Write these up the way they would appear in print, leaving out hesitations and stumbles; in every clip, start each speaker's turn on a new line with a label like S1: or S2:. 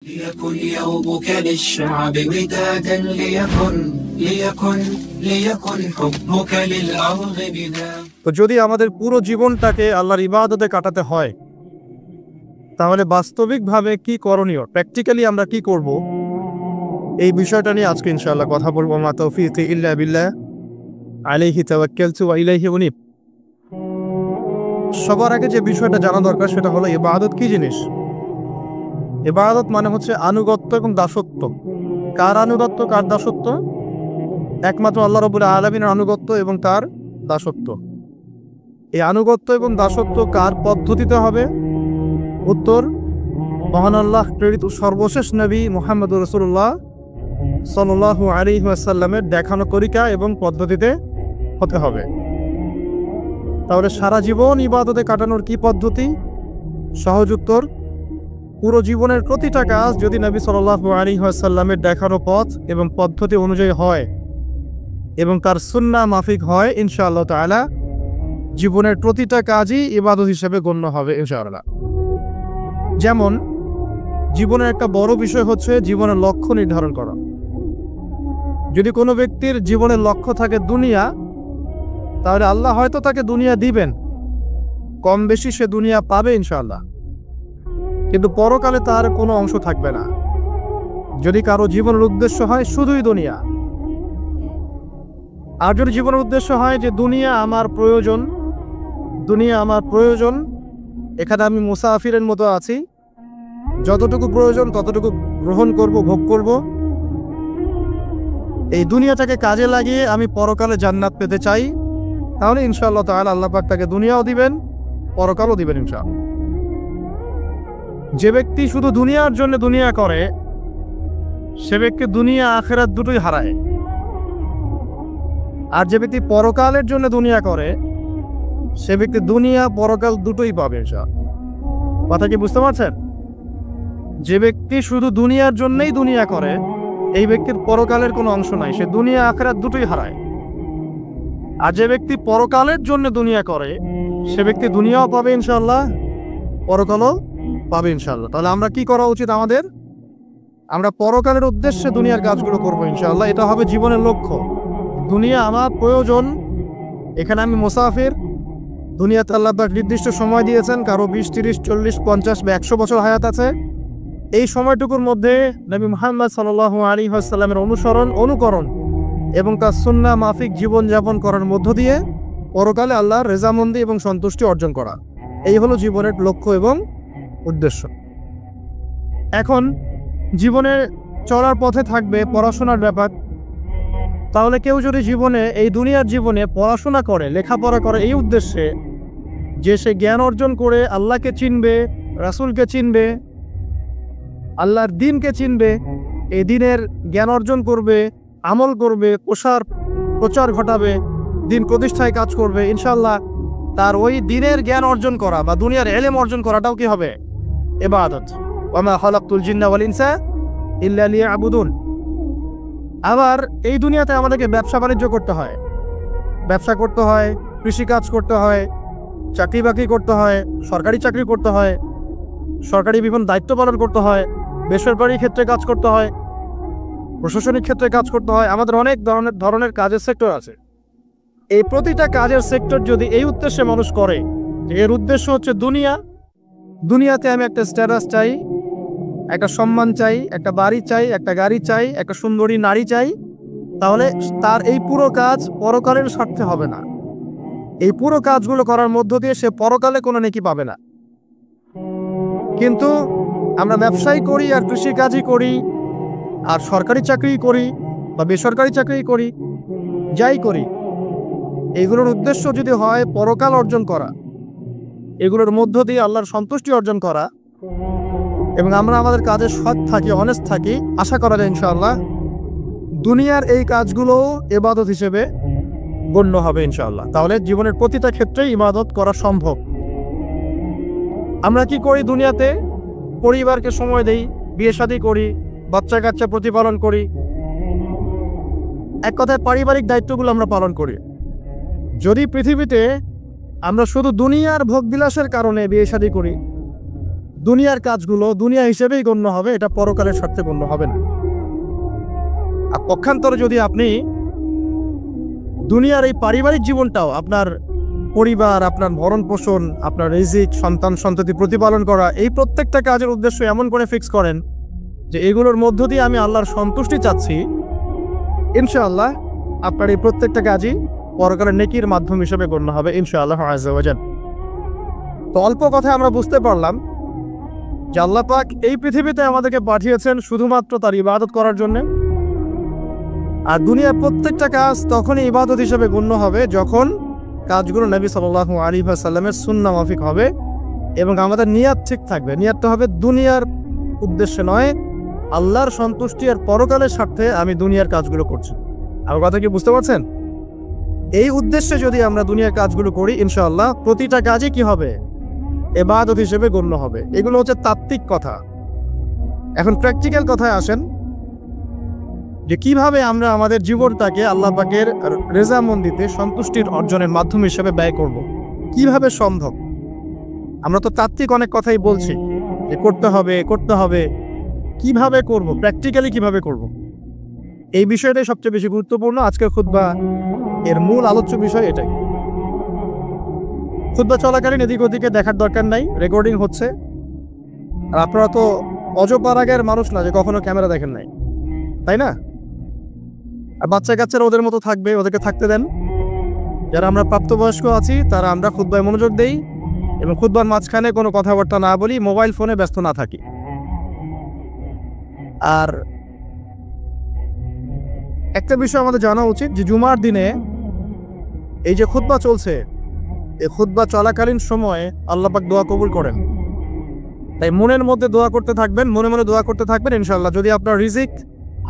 S1: ليكن يومك للشعب ودادا ليكن حبك للأرض بذا।
S2: তো যদি আমাদের পুরো জীবনটাকে আল্লাহর ইবাদতে কাটাতে হয় তাহলে বাস্তবিকভাবে কি করণীয়, প্র্যাকটিক্যালি আমরা কি করব, এই বিষয়টা নিয়ে আজকে ইনশাআল্লাহ কথা বলবো। মা তৌফিকি ইল্লা বিল্লাহ, আলাইহি তাওয়াক্কালতু ওয়া ইলাইহি উনীব। সবার আগে যে বিষয়টা জানা দরকার সেটা হলো ইবাদত কি জিনিস। ইবাদত মানে হচ্ছে আনুগত্য এবং দাসত্ব। কার আনুগত্য, কার দাসত্ব? একমাত্র আল্লাহ রাব্বুল আলামিনের আনুগত্য এবং তার দাসত্ব। এই আনুগত্য এবং দাসত্ব কার পদ্ধতিতে হবে? উত্তর, মহান আল্লাহ প্রেরিত সর্বশেষ নবী মুহাম্মদুর রাসূলুল্লাহ সাল্লাল্লাহু আলাইহি ওয়াসাল্লামের দেখানো তরিকা এবং পদ্ধতিতে হতে হবে। তাহলে সারা জীবন ইবাদতে কাটানোর কি পদ্ধতি? সহজ উত্তর, পুরো জীবনের প্রতিটা কাজ যদি নবী সাল্লাল্লাহু আলাইহি ওয়াসাল্লামের দেখানো পথ এবং পদ্ধতি অনুযায়ী হয় এবং তার সুন্নাহ মাফিক হয়, ইনশাআল্লাহ তাআলা জীবনের প্রতিটা কাজই ইবাদত হিসেবে গণ্য হবে ইনশাআল্লাহ। যেমন জীবনের একটা বড় বিষয় হচ্ছে জীবনের লক্ষ্য নির্ধারণ করা। যদি কোনো ব্যক্তির জীবনের লক্ষ্য থাকে দুনিয়া, তাহলে আল্লাহ হয়তো তাকে দুনিয়া দিবেন, কম বেশি সে দুনিয়া পাবে ইনশাআল্লাহ, কিন্তু পরকালে তার কোনো অংশ থাকবে না। যদি কারো জীবনের উদ্দেশ্য হয় শুধুই দুনিয়া, আর যদি জীবনের উদ্দেশ্য হয় যে দুনিয়া আমার প্রয়োজন, দুনিয়া আমার প্রয়োজন, এখানে আমি মুসাফিরের মতো আছি, যতটুকু প্রয়োজন ততটুকু গ্রহণ করব, ভোগ করব, এই দুনিয়াটাকে কাজে লাগিয়ে আমি পরকালে জান্নাত পেতে চাই, তাহলে ইনশাআল্লাহ তাআলা আল্লাহ পাক তাকে দুনিয়াও দিবেন, পরকালও দিবেন ইনশাআল্লাহ। যে ব্যক্তি শুধু দুনিয়ার জন্য দুনিয়া করে, সে ব্যক্তি দুনিয়া আখিরাত দুটোই হারায়। আর যে ব্যক্তি পরকালের জন্য দুনিয়া করে, সে ব্যক্তি দুনিয়া পরকাল দুটোই পাবে ইনশাআল্লাহ। কথা কি বুঝতে পারছেন? যে ব্যক্তি শুধু দুনিয়ার জন্যই দুনিয়া করে, এই ব্যক্তির পরকালের কোনো অংশ নাই, সে দুনিয়া আখিরাত দুটোই হারায়। আর যে ব্যক্তি পরকালের জন্য দুনিয়া করে, সে ব্যক্তি দুনিয়াও পাবে ইনশাআল্লাহ, পরকালও পাবে ইনশাআল্লাহ। তাহলে আমরা কি করা উচিত আমাদের? আমরা পরকালের উদ্দেশ্যে দুনিয়ার কাজগুলো করবো ইনশাআল্লাহ। এটা হবে জীবনের লক্ষ্য। দুনিয়া আমার প্রয়োজন, এখানে আমি মুসাফির। দুনিয়াতে আল্লাহ পাক নির্দিষ্ট সময় দিয়েছেন, কারো 20, 30, 40, 50 বা 100 বছর হায়াত আছে। এই সময়টুকুর মধ্যে নবী মুহাম্মদ সাল্লাল্লাহু আলাইহি ওয়াসাল্লামের অনুকরণ এবং তার সুন্নাহ মাফিক জীবনযাপন করার মধ্য দিয়ে পরকালে আল্লাহর রেজামন্দি এবং সন্তুষ্টি অর্জন করা, এই হলো জীবনের লক্ষ্য এবং উদ্দেশ্য। এখন জীবনে চলার পথে থাকবে পড়াশোনার ব্যাপার। তাহলে কেউ যদি জীবনে, এই দুনিয়ার জীবনে পড়াশোনা করে, লেখাপড়া করে এই উদ্দেশ্যে যে সে জ্ঞান অর্জন করে আল্লাহকে চিনবে, রাসূলকে চিনবে, আল্লাহর দ্বীনকে চিনবে, এই দ্বীনের জ্ঞান অর্জন করবে, আমল করবে, প্রচার ঘটাবে, দ্বীন প্রতিষ্ঠায় কাজ করবে, ইনশাআল্লাহ তার ওই দ্বীনের জ্ঞান অর্জন করা বা দুনিয়ার ইলম অর্জন করাটাও কি হবে? ইবাদত। ওয়া মা খালাকতুল জিন্না ওয়াল ইনসা ইল্লা লিয়াবুদুন। আবার এই দুনিয়াতে আমাদেরকে ব্যবসা বাণিজ্য করতে হয়, ব্যবসা করতে হয়, কৃষিকাজ করতে হয়, চাকরি বাকরি করতে হয়, সরকারি চাকরি করতে হয়, সরকারি বিভিন্ন দায়িত্ব পালন করতে হয়, বেসরকারি ক্ষেত্রে কাজ করতে হয়, প্রশাসনিক ক্ষেত্রে কাজ করতে হয়। আমাদের অনেক ধরনের কাজের সেক্টর আছে। এই প্রতিটা কাজের সেক্টর যদি এই উদ্দেশ্যে মানুষ করে, এর উদ্দেশ্য হচ্ছে দুনিয়াতে আমি একটা স্ট্যাটাস চাই, একটা সম্মান চাই, একটা বাড়ি চাই, একটা গাড়ি চাই, একটা সুন্দরী নারী চাই, তাহলে তার এই পুরো কাজ পরকালের স্বার্থে হবে না। এই পুরো কাজগুলো করার মধ্য দিয়ে সে পরকালে কোনো নেকি পাবে না। কিন্তু আমরা ব্যবসায়ী করি, আর কৃষিকাজই করি, আর সরকারি চাকরি করি বা বেসরকারি চাকরি করি, যাই করি, এগুলোর উদ্দেশ্য যদি হয় পরকাল অর্জন করা, এগুলোর মধ্য দিয়ে আল্লাহর সন্তুষ্টি অর্জন করা, এবং আমরা আমাদের কাজে সৎ থাকি, অনেস্ট থাকি, আশা করা যায় ইনশাআল্লাহ দুনিয়ার এই কাজগুলো ইবাদত হিসেবে গণ্য হবে ইনশাআল্লাহ। তাহলে জীবনের প্রতিটা ক্ষেত্রে ইবাদত করা সম্ভব। আমরা কি করি? দুনিয়াতে পরিবারকে সময় দেই, বিয়ে শাদী করি, বাচ্চা কাচ্চা প্রতিপালন করি, এক কথায় পারিবারিক দায়িত্বগুলো আমরা পালন করি। যদি পৃথিবীতে আমরা শুধু দুনিয়ার ভোগবিলাসের কারণে বিয়ে শাদী করি, দুনিয়ার কাজগুলো দুনিয়া হিসেবেই গণ্য হবে, এটা পরকালের স্বার্থে গণ্য হবে না। আর পক্ষান্তরে যদি আপনি দুনিয়ার এই পারিবারিক জীবনটাও, আপনার পরিবার, আপনার ভরণ পোষণ, আপনার রিজিক, সন্তান সন্ততি প্রতিপালন করা, এই প্রত্যেকটা কাজের উদ্দেশ্য এমন করে ফিক্স করেন যে এগুলোর মধ্য দিয়ে আমি আল্লাহর সন্তুষ্টি চাচ্ছি, ইনশাআল্লাহ আপনার এই প্রত্যেকটা কাজই পরকালের নেকির মাধ্যম হিসেবে গণ্য হবে ইনশাআল্লাহ আযজা ওয়া জাল। তো অল্প কথায় আমরা বুঝতে পারলাম যে আল্লাহ পাক এই পৃথিবীতে আমাদেরকে পাঠিয়েছেন শুধুমাত্র তার ইবাদত করার জন্য। আর দুনিয়ার প্রত্যেকটা কাজ তখনই ইবাদত হিসেবে গণ্য হবে যখন কাজগুলো নবী সাল্লাল্লাহু আলাইহি ওয়াসাল্লামের সুন্নাহ মাফিক হবে এবং আমাদের নিয়াত ঠিক থাকবে। নিয়াতটা হবে দুনিয়ার উদ্দেশ্যে নয়, আল্লাহর সন্তুষ্টি আর পরকালের স্বার্থে আমি দুনিয়ার কাজগুলো করছি। আমার কথা কি বুঝতে পারছেন? এই উদ্দেশ্যে যদি আমরা দুনিয়ার কাজগুলো করি, ইনশাআল্লাহ প্রতিটা কাজই কি হবে? ইবাদত হিসেবে গণ্য হবে। এগুলো হচ্ছে তাত্ত্বিক কথা। এখন প্র্যাকটিক্যাল কথায় আসেন যে কিভাবে আমরা আমাদের জীবনটাকে আল্লাহ পাকের রেজামন্দিতে সন্তুষ্টির অর্জনের মাধ্যম হিসেবে ব্যয় করব। কিভাবে সম্ভব? আমরা তো তাত্ত্বিক অনেক কথাই বলছি যে করতে হবে, কিভাবে করব, প্র্যাকটিক্যালি কিভাবে করব, এই বিষয়টাই সবচেয়ে বেশি গুরুত্বপূর্ণ। আজকের খুতবা এর মূল আলোচ্য বিষয় এটাই। খুতবা চলাকালীন এদিক ওদিকে দেখার দরকার নাই, রেকর্ডিং হচ্ছে। আর আপনারা তো অজপাড়াগের মানুষ না যে কখনো ক্যামেরা দেখেন নাই, তাই না? আর বাচ্চা কাচ্চারা ওদের মতো থাকবে, ওদেরকে থাকতে দেন। যারা আমরা প্রাপ্তবয়স্ক আছি তারা আমরা খুতবায় মনোযোগ দেই এবং খুতবার মাঝখানে কোনো কথাবার্তা না বলি, মোবাইল ফোনে ব্যস্ত না থাকি। আর একটা বিষয় আমাদের জানা উচিত যে জুমার দিনে এই যে খুতবা চলছে, এই খুতবা চলাকালীন সময়ে আল্লাহ পাক দোয়া কবুল করেন। তাই মনের মধ্যে দোয়া করতে থাকবেন, মনে মনে দোয়া করতে থাকবেন। ইনশাআল্লাহ যদি আপনার রিজিক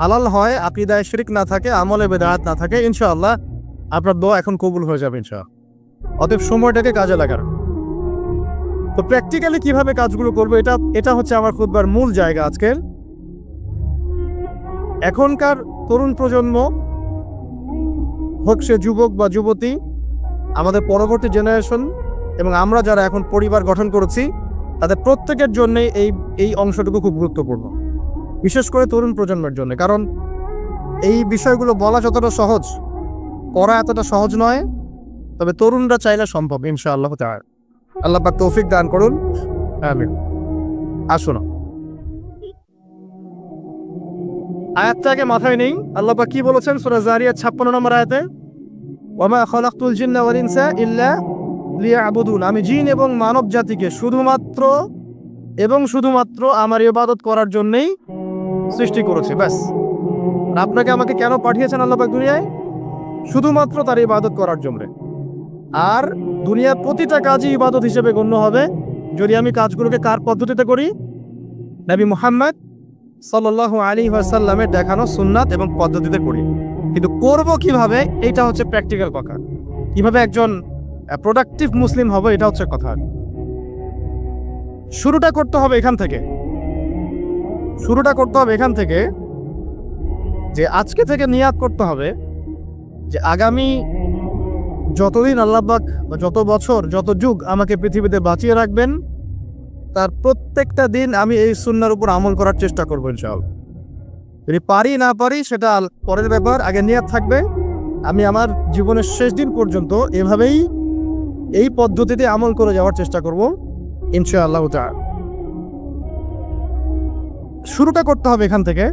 S2: হালাল হয়, আকীদায় শিরক না থাকে, আমলে বেদাত না থাকে, ইনশাআল্লাহ আপনার দোয়া এখন কবুল হয়ে যাবে ইনশাআল্লাহ। অতএব সময়টাকে কাজে লাগান। তো প্র্যাকটিক্যালি কিভাবে কাজগুলো করবো, এটা হচ্ছে আমার খুতবার মূল জায়গা আজকের। এখনকার তরুণ প্রজন্ম হোক সে যুবক বা যুবতী, আমাদের পরবর্তী জেনারেশন এবং আমরা যারা এখন পরিবার গঠন করেছি, তাদের প্রত্যেকের জন্যই এই অংশটুকু খুব গুরুত্বপূর্ণ, বিশেষ করে তরুণ প্রজন্মের জন্য। কারণ এই বিষয়গুলো বলা যতটা সহজ, করা এতটা সহজ নয়। তবে তরুণরা চাইলে সম্ভব ইনশাআল্লাহ তাআলা। আল্লাহ পাক তৌফিক দান করুন, আমিন। আসুন আয়াতটাকে মাথায় নেই। আল্লাহ পাক কি বলেছেন সূরা জারিয়াত 56 নম্বর আয়াতে, ওয়ামা খালাকতুল জিন্না ওয়াল ইনসা ইল্লা লিয়াবুদুন, আমি জিন এবং মানব জাতিকে শুধুমাত্র আমার ইবাদত করার জন্যই সৃষ্টি করেছে। ব্যাস। আপনাকে আমাকে কেন পাঠিয়েছেন আল্লাহ পাক দুনিয়ায়? শুধুমাত্র তার ইবাদত করার জন্য। আর দুনিয়ার প্রতিটা কাজই ইবাদত হিসেবে গণ্য হবে যদি আমি কাজগুলোকে কার পদ্ধতিতে করি? নবী মুহাম্মদ সাল্লাল্লাহু আলাইহি ওয়াসাল্লামের দেখানো সুন্নাত এবং পদ্ধতিতে করি। কিন্তু করব কিভাবে, এটা হচ্ছে প্র্যাকটিক্যাল কথা। কিভাবে একজন প্রোডাক্টিভ মুসলিম হবে, এটা হচ্ছে কথা। শুরুটা করতে হবে এখান থেকে যে আজকে থেকে নিয়াত করতে হবে যে আগামী যতদিন আল্লাহ পাক, যত বছর, যত যুগ আমাকে পৃথিবীতে বাঁচিয়ে রাখবেন, তার প্রত্যেকটা দিন আমি এই সুন্নাহর উপর আমল করার চেষ্টা করবো ইনশাআল্লাহ। যদি পারি না পারি সেটা পরের ব্যাপার, আগে নিয়াত থাকবে আমি আমার জীবনের শেষ দিন পর্যন্ত এভাবেই এই পদ্ধতিতে আমল করে যাওয়ার চেষ্টা করব ইনশাআল্লাহ তাআলা। শুরুটা করতে হবে এখান থেকে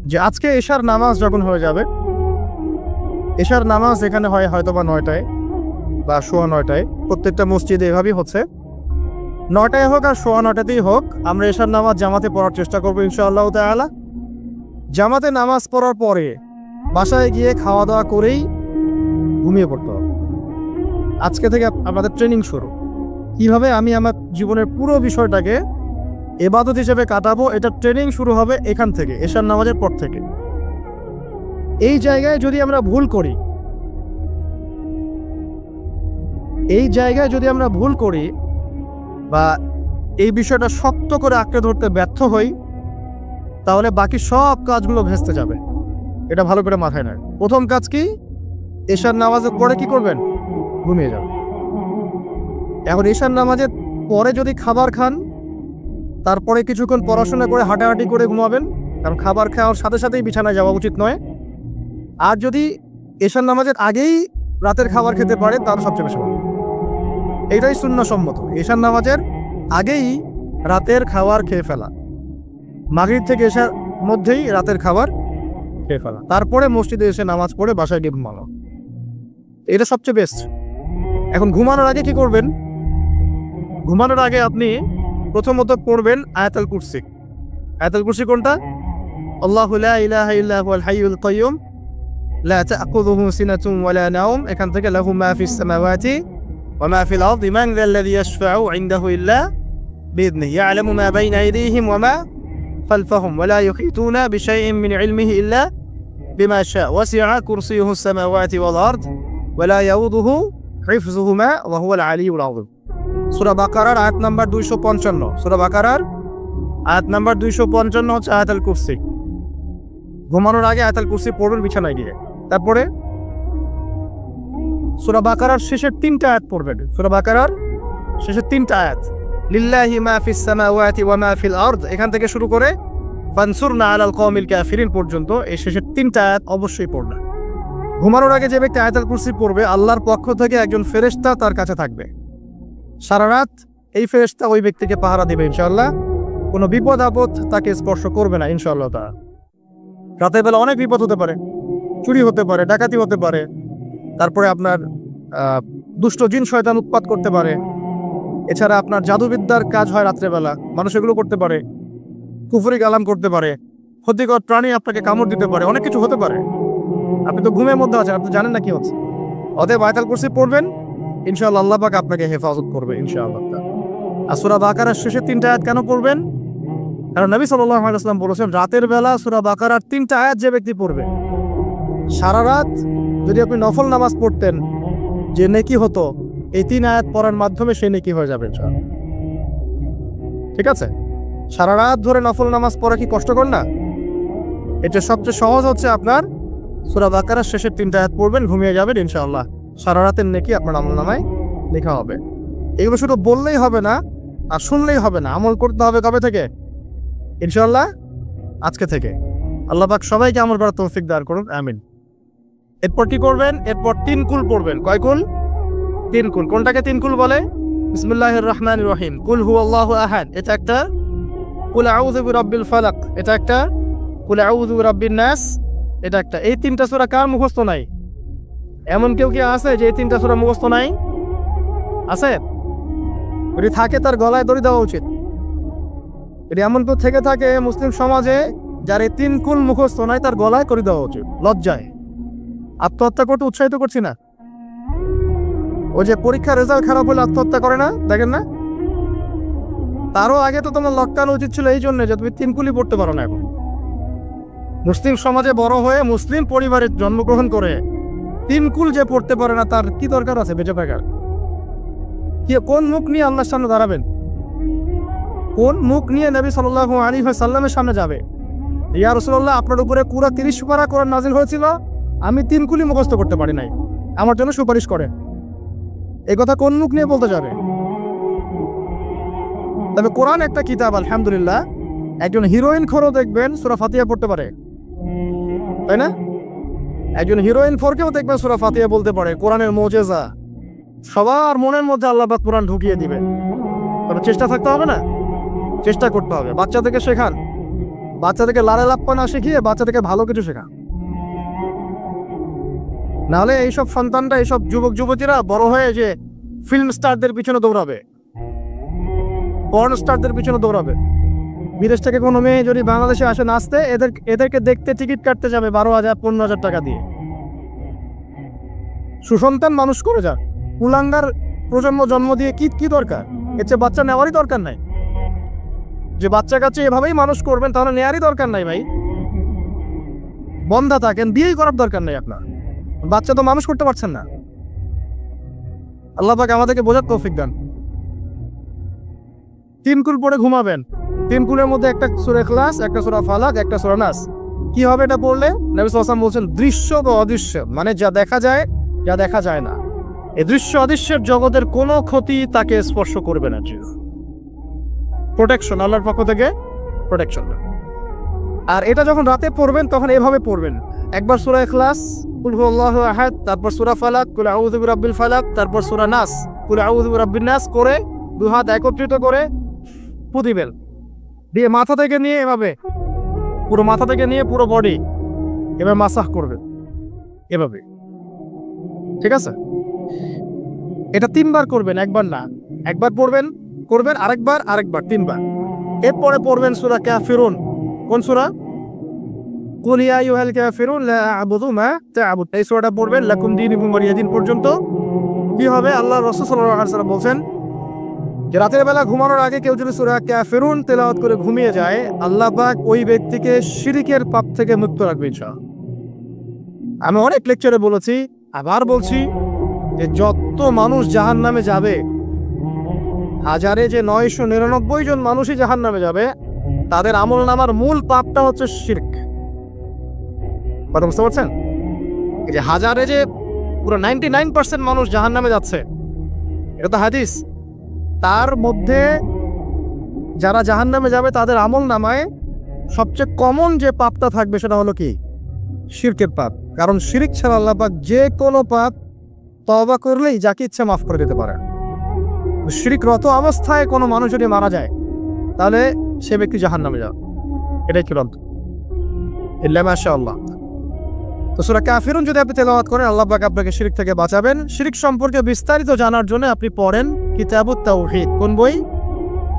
S2: যে আজকে এশার নামাজ যখন হয়ে যাবে, এশার নামাজ এখানে হয় হয়তোবা 9টায় বা 9:15, প্রত্যেকটা মসজিদে এভাবেই হচ্ছে। 9টায় হোক আর 9:15তেই হোক, আমরা এশার নামাজ জামাতে পড়ার চেষ্টা করবো ইনশাআল্লাহ তাআলা। জামাতে নামাজ পড়ার পরে বাসায় গিয়ে খাওয়া দাওয়া করেই ঘুমিয়ে পড়তে হবে। আজকে থেকে আমাদের ট্রেনিং শুরু, কিভাবে আমি আমার জীবনের পুরো বিষয়টাকে ইবাদত হিসেবে কাটাবো। এটা ট্রেনিং শুরু হবে এখান থেকে, এশার নামাজের পর থেকে। এই জায়গায় যদি আমরা ভুল করি বা এই বিষয়টা শক্ত করে আঁকড়ে ধরতে ব্যর্থ হই, তাহলে বাকি সব কাজগুলো ভেস্তে যাবে। এটা ভালো করে মাথায় নেয়। প্রথম কাজ কি? এশার নামাজের পরে কি করবেন? ঘুমিয়ে যাবেন। এখন এশার নামাজের পরে যদি খাবার খান, তারপরে কিছুক্ষণ পড়াশোনা করে হাঁটাহাঁটি করে ঘুমাবেন, কারণ খাবার খাওয়ার সাথে সাথেই বিছানায় যাওয়া উচিত নয়। আর যদি এশার নামাজের আগেই রাতের খাবার খেতে পারে তাহলে সবচেয়ে বেশি ভালো। এইটাই সুন্নাহসম্মত, এশার নামাজের আগেই রাতের খাবার খেয়ে ফেলা, মাগরিব থেকে এশার মধ্যেই রাতের খাবার খেয়ে ফেলা, তারপরে মসজিদে এসে নামাজ পড়ে বাসায় গিয়ে ঘুমানো, এটা সবচেয়ে বেস্ট। এখন ঘুমানোর আগে কি করবেন? ঘুমানোর আগে আপনি প্রথমত পড়বেন আয়াতুল কুরসি। আয়াতুল কুরসি কোনটা? আল্লাহু লা ইলাহা ইল্লা হুয়াল হাইয়ুল কাইয়্যুম লা তা'খুযুহু সিনাতুন ওয়া লা নাওম, এখান থেকে লাহু মা ফিস সামাওয়াতি ওয়া মা ফিল আরদি মান যাল্লাযী ইয়াশফা'ু ইনদাহু ইল্লা বিইذনিহি ইয়া'লামু মা বাইনা আইদিহিম ওয়া মা খালফাহুম ওয়া লা ইউহীতুনা বিশাইইন মিন ইলমিহি ইল্লা বিমা শা'a ওয়াসি'a কুরসিয়ুহু সামাওয়াতি ওয়াল আরদ ওয়া লা ইয়াউদুহু হিফযুহুমা ওয়া হুয়াল আলিয়্যুল আযীম। সূরা বাকারার আয়াত নাম্বার 255। সূরা বাকারার আয়াত নাম্বার 255 হচ্ছে আয়াতুল কুরসি। ঘুমানোর আগে আয়াতুল কুরসি পড়বেন বিছানায় গিয়ে। তারপরে সূরা বাকারার শেষের 3টা আয়াত পড়বেন। সূরা বাকারার শেষের 3টা আয়াত, লিল্লাহি মা ফিস সামাওয়াতি ওয়া মা ফিল আরদ, এখান থেকে শুরু করে ফানসুরনা আলাল কওমিল কাফিরিন পর্যন্ত এই শেষের 3টা আয়াত অবশ্যই পড়বেন। ঘুমানোর আগে যে ব্যক্তি আয়াতুল কুরসি পড়বে, আল্লাহর পক্ষ থেকে একজন ফেরেশতা তার কাছে থাকবে সারা রাত। এই ফেরেশতা ওই ব্যক্তিকে পাহারা দেবে ইনশাআল্লাহ, কোনো বিপদ আপদ তাকে স্পর্শ করবে না ইনশাআল্লাহ তাআলা। রাতের বেলা অনেক বিপদ হতে পারে, চুরি হতে পারে, ডাকাতি হতে পারে, তারপরে আপনার দুষ্ট জিন শয়তান উৎপাত করতে পারে, এছাড়া আপনার জাদুবিদ্যার কাজ হয় রাত্রেবেলা, মানুষ এগুলো করতে পারে, কুফরি কালাম করতে পারে, ক্ষতিকর প্রাণী আপনাকে কামড় দিতে পারে, অনেক কিছু হতে পারে। আপনি তো ঘুমের মধ্যে আছেন, আপনি জানেন না কি হচ্ছে। অতএব আয়াতুল কুরসি পড়বেন, ইনশাআল্লাহ আল্লাহ পাক আপনাকে হেফাজত করবে ইনশাআল্লাহ। আর সূরা বাকারার শেষের 3টা আয়াত কেন পড়বেন? কারণ নবী সাল্লাল্লাহু আলাইহি ওয়াসাল্লাম বলেছেন, রাতের বেলা সূরা বাকারার 3টা আয়াত যে ব্যক্তি পড়বে, সারা রাত যদি আপনি নফল নামাজ পড়তেন যে নেকি হতো, এই 3 আয়াত পড়ার মাধ্যমে সেই নেকি হয়ে যাবে ইনশাআল্লাহ। ঠিক আছে? সারা রাত ধরে নফল নামাজ পড়া কি কষ্টকর না? এটা সবচেয়ে সহজ হচ্ছে আপনার সূরা বাকারার শেষের 3টা আয়াত পড়বেন, ঘুমিয়ে যাবেন ইনশাআল্লাহ। সারা রাতের নেকি আপনার আমলনামায় লেখা হবে। এগুলো শুধু বললেই হবে না আর শুনলেই হবে না, আমল করতে হবে। কবে থেকে? ইনশাআল্লাহ আজকে থেকে। আল্লাহ পাক সবাইকে আমল করার তৌফিক দান করুন, আমিন। এরপর কি করবেন? এরপর 3 কুল পড়বেন। কয় কুল? 3 কুল। কোনটাকে 3 কুল বলে? বিসমিল্লাহির রহমানির রহিম, কুল হুয়াল্লাহু আহাদ, এটা একটা। কুল আউযু বিরাব্বিল ফালাক, এটা একটা। কুল আউযু বিরাব্বিন নাস, এটা একটা। এই 3টা সূরা কার মুখস্থ নাই? এমন কেউ কি আছে যে এই 3টা সূরা মুখস্থ নাই? আছে? যদি থাকে তার গলায় দড়ি দেওয়া উচিত। যদি এমন কেউ থেকে থাকে মুসলিম সমাজে যার এই 3 কুল মুখস্থ নাই, তার গলায় করে দেওয়া উচিত লজ্জায়। আত্মহত্যা করতে উৎসাহিত করছি না। ওই যে পরীক্ষার রেজাল্ট খারাপ হলে আত্মহত্যা করে না, দেখেন না? তারও আগে তো তোমার লটকানো উচিত ছিল এই জন্য যে তুমি 3 কুলই পড়তে পারো না। এখন মুসলিম সমাজে বড় হয়ে মুসলিম পরিবারে জন্মগ্রহণ করে 3 কুল যে পড়তে পারে না, তার কি দরকার আছে বেঁচে থাকার? কি কোন মুখ নিয়ে আল্লাহর সামনে দাঁড়াবেন? কোন মুখ নিয়ে নবী সাল্লাল্লাহু আলাইহি ওয়াসাল্লামের সামনে যাবে? ইয়া রাসূলুল্লাহ, আপনার উপরে পুরো 30 পারা কোরআন নাযিল হয়েছিল, আমি 3 কুলি মুখস্থ করতে পারি নাই, আমার জন্য সুপারিশ করেন। এই কথা কোন মুখ নিয়ে বলতে যাবে? তবে কোরআন একটা কিতাব, আলহামদুলিল্লাহ। একজন হিরোইন খোরও দেখবেন সূরা ফাতিহা পড়তে পারে, তাই না? একজন হিরোইন ফোরকেও দেখবেন সূরা ফাতিহা বলতে পারে। কোরআনের মুজিজা, সবার মনের মধ্যে আল্লাহ পাক কোরআন ঢুকিয়ে দিবেন। তবে চেষ্টা থাকতে হবে না, চেষ্টা করতে হবে। বাচ্চাদেরকে শেখান, বাচ্চাদেরকে লারে লাপ্পা না শিখিয়ে বাচ্চাদেরকে ভালো কিছু শেখান। নাহলে এইসব সন্তানরা, এইসব যুবক যুবতীরা বড় হয়ে যে ফিল্ম স্টারদের পিছনে দৌড়াবে, পর্ন স্টারদের পিছনে দৌড়াবে। বিদেশ থেকে কোনো মেয়ে যদি বাংলাদেশে আসে নাচতে, এদেরকে দেখতে টিকিট কাটতে যাবে 12,000 15,000 টাকা দিয়ে। সুসন্তান মানুষ করে যান, কুলাঙ্গার প্রজন্ম জন্ম দিয়ে কি দরকার? এর চেয়ে বাচ্চা নেওয়ারই দরকার নাই। যে বাচ্চা কাচ্চা এভাবেই মানুষ করবেন, তাহলে নেয়ারই দরকার নাই ভাই। বন্ধা থাকেন, বিয়েই করার দরকার নাই আপনার। বাচ্চা তো মানুষ করতে পারছেন না। আল্লাহ পাক আমাদেরকে বোঝার তৌফিক দান। 3 কুল পড়ে ঘুমাবেন। 3 কুলের মধ্যে একটা সূরা ইখলাস, একটা সূরা ফালাক, একটা সূরা নাস। কি হবে এটা পড়লে? নবী সাল্লাল্লাহু আলাইহি ওয়াসাল্লাম বলছেন, দৃশ্য বা অদৃশ্য, মানে যা দেখা যায়, যা দেখা যায় না, এই দৃশ্য অদৃশ্যের জগতের কোনো ক্ষতি তাকে স্পর্শ করবে না। প্রোটেকশন, আল্লাহর পক্ষ থেকে প্রোটেকশন। আর এটা যখন রাতে পড়বেন তখন এভাবে পড়বেন, একবার সূরা ইখলাস কুল হুয়াল্লাহু আহাদ, তারপর সূরা ফালাক কুল আউযু বিরাব্বিল ফালাক, তারপর সূরা নাস কুল আউযু বিরাব্বিন নাস করে দুই হাত একত্রিত করে ফু দিবেন, দিয়ে মাথা থেকে নিয়ে এভাবে পুরো মাথা থেকে নিয়ে পুরো বডি এভাবে মাসাজ করবেন এভাবে, ঠিক আছে? এটা 3 বার করবেন, একবার না। একবার পড়বেন করবেন, আরেকবার 3 বার। এরপরে পড়বেন সূরা কাফিরুন। কোন সূরা? কুল ইয়া আইয়ুহাল কাফিরুন লা আ'বুদু মা তা'বুদ। এই সূরাটা পড়বেন লাকুম দীনুকুম ওয়ালিয়া দীন পর্যন্ত। কি হবে? আল্লাহর রাসূল সাল্লাল্লাহু আলাইহি ওয়াসাল্লাম বলেন যে রাতের বেলা ঘুমানোর আগে কেউ যদি সূরা কাফিরুন তেলাওয়াত করে ঘুমিয়ে যায়, আল্লাহ পাক ওই ব্যক্তিকে শিরকের পাপ থেকে মুক্ত রাখবে ইনশাআল্লাহ। আমি অনেক লেকচারে বলেছি, আবার বলছি যে যত মানুষ জাহান্নামে যাবে, হাজারে যে 999 জন মানুষই জাহান্নামে যাবে, তাদের আমলনামার মূল পাপটা হচ্ছে শিরক। কথা বুঝতে পারছেন? এই যে হাজারে যে পুরো 99% মানুষ জাহান্নামে যাচ্ছে, এটা তো হাদিস। তার মধ্যে যারা জাহান্নামে যাবে তাদের আমলনামায় সবচেয়ে কমন যে পাপটা থাকবে সেটা হলো কি? শিরকের পাপ। কারণ শিরক ছাড়া আল্লাহ পাক যে কোনো পাপ তওবা করলেই যাকে ইচ্ছা মাফ করে দিতে পারে। শিরকরত অবস্থায় কোনো মানুষ যদি মারা যায় তাহলে সে ব্যক্তি জাহান্নামে যাবে, এটাই চূড়ান্ত, ইল্লা মাশাআল্লাহ। তো সূরা কাফিরুন যদি আপনি তেলাওয়াত করেন, আল্লাহ পাক আপনাকে শিরক থেকে বাঁচাবেন। শিরক সম্পর্কে বিস্তারিত জানার জন্য আপনি পড়েন কিতাবুত তাওহীদ। কোন বই?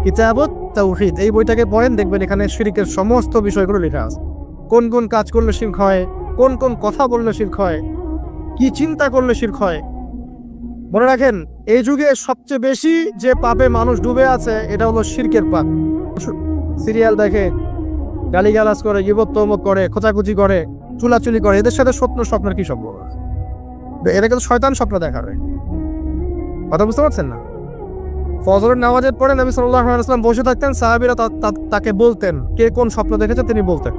S2: কিতাবুত তাওহীদ। এই বইটাকে পড়েন, দেখবেন এখানে শিরকের সমস্ত বিষয়গুলো লেখা আছে। কোন কোন কাজ করলে শিরক হয়, কোন কোন কথা বললে শিরক হয়, কি চিন্তা করলে শিরক হয়। মনে রাখেন, এই যুগে সবচেয়ে বেশি যে পাপে মানুষ ডুবে আছে এটা হলো শিরকের পাপ। সিরিয়াল দেখে, গালিগালাজ করে, গীবত তহমত করে, খোঁচাখুচি করে, চুলাচুলি করে, এদের সাথে স্বপ্নের কি সম্পর্ক? এটা কিন্তু শয়তান স্বপ্ন দেখাবে। কথা বুঝতে পারছেন না? ফজরের নামাজের পরে নবী সাল্লাল্লাহু আলাইহি ওয়াসাল্লাম বসে থাকতেন, সাহাবীরা তাকে বলতেন কে কোন স্বপ্ন দেখেছে, তিনি বলতেন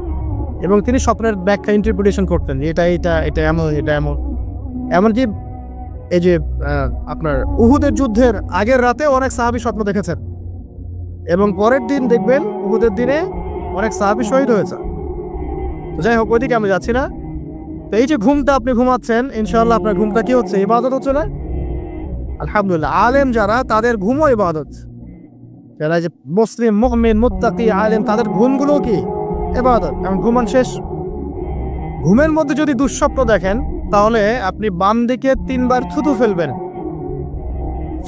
S2: এবং তিনি স্বপ্নের ব্যাখ্যা ইন্টারপ্রিটেশন করতেন, এটা এমন, এটা এমন। এমনকি এই যে আপনার উহুদের যুদ্ধের আগের রাতে অনেক সাহাবী স্বপ্ন দেখেছেন এবং পরের দিন দেখবেন উহুদের দিনে অনেক সাহাবী শহীদ হয়েছে। তো যাই হোক, ওইদিকে আমি যাচ্ছি না। তো এই যে ঘুমটা আপনি ঘুমাচ্ছেন, ইনশাআল্লাহ আপনার ঘুমটা কি হচ্ছে? ইবাদত হচ্ছে না? আলহামদুলিল্লাহ। আলেম যারা, তাদের ঘুমও ইবাদত। যারা যে মুসলিম, মুমিন, মুত্তাকি, আলেম, তাদের ঘুমগুলো কি ইবাদত। এবং ঘুমান শেষ, ঘুমের মধ্যে যদি দুঃস্বপ্ন দেখেন তাহলে আপনি বাম দিকে 3 বার থুতু ফেলবেন,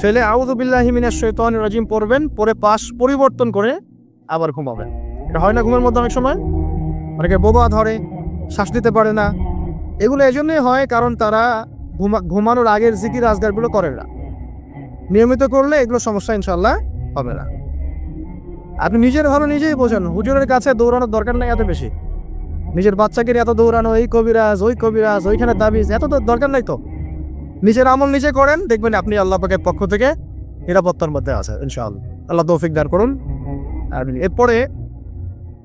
S2: ফেলে আউযু বিল্লাহি মিনাশ শাইতানির রাজিম পড়বেন, পরে পাশ পরিবর্তন করে আবার ঘুমাবেন। এটা হয় না ঘুমের মধ্যে অনেক সময়? অনেকে বোবা ধরে, শ্বাস নিতে পারে না। এগুলো এজন্যই হয় কারণ তারা ঘুমানোর আগের জিকির আজগারগুলো করে না। নিয়মিত করলে এগুলো সমস্যা ইনশাআল্লাহ হবে না। আপনি নিজের ভালো নিজেই বোঝেন, হুজুরের কাছে দৌড়ানোর দরকার নাই এত বেশি। নিজের বাচ্চাকে এত দৌড়ানো, এই কবিরাজ ওই কবিরাজ, ওইখানে তাবিজ, এত তো দরকার নাই। তো নিজের আমল নিজে করেন, দেখবেন আপনি আল্লাহ পাকের পক্ষ থেকে নিরাপত্তার মধ্যে আছেন ইনশাআল্লাহ। আল্লাহ তৌফিক দান করুন। আর এরপরে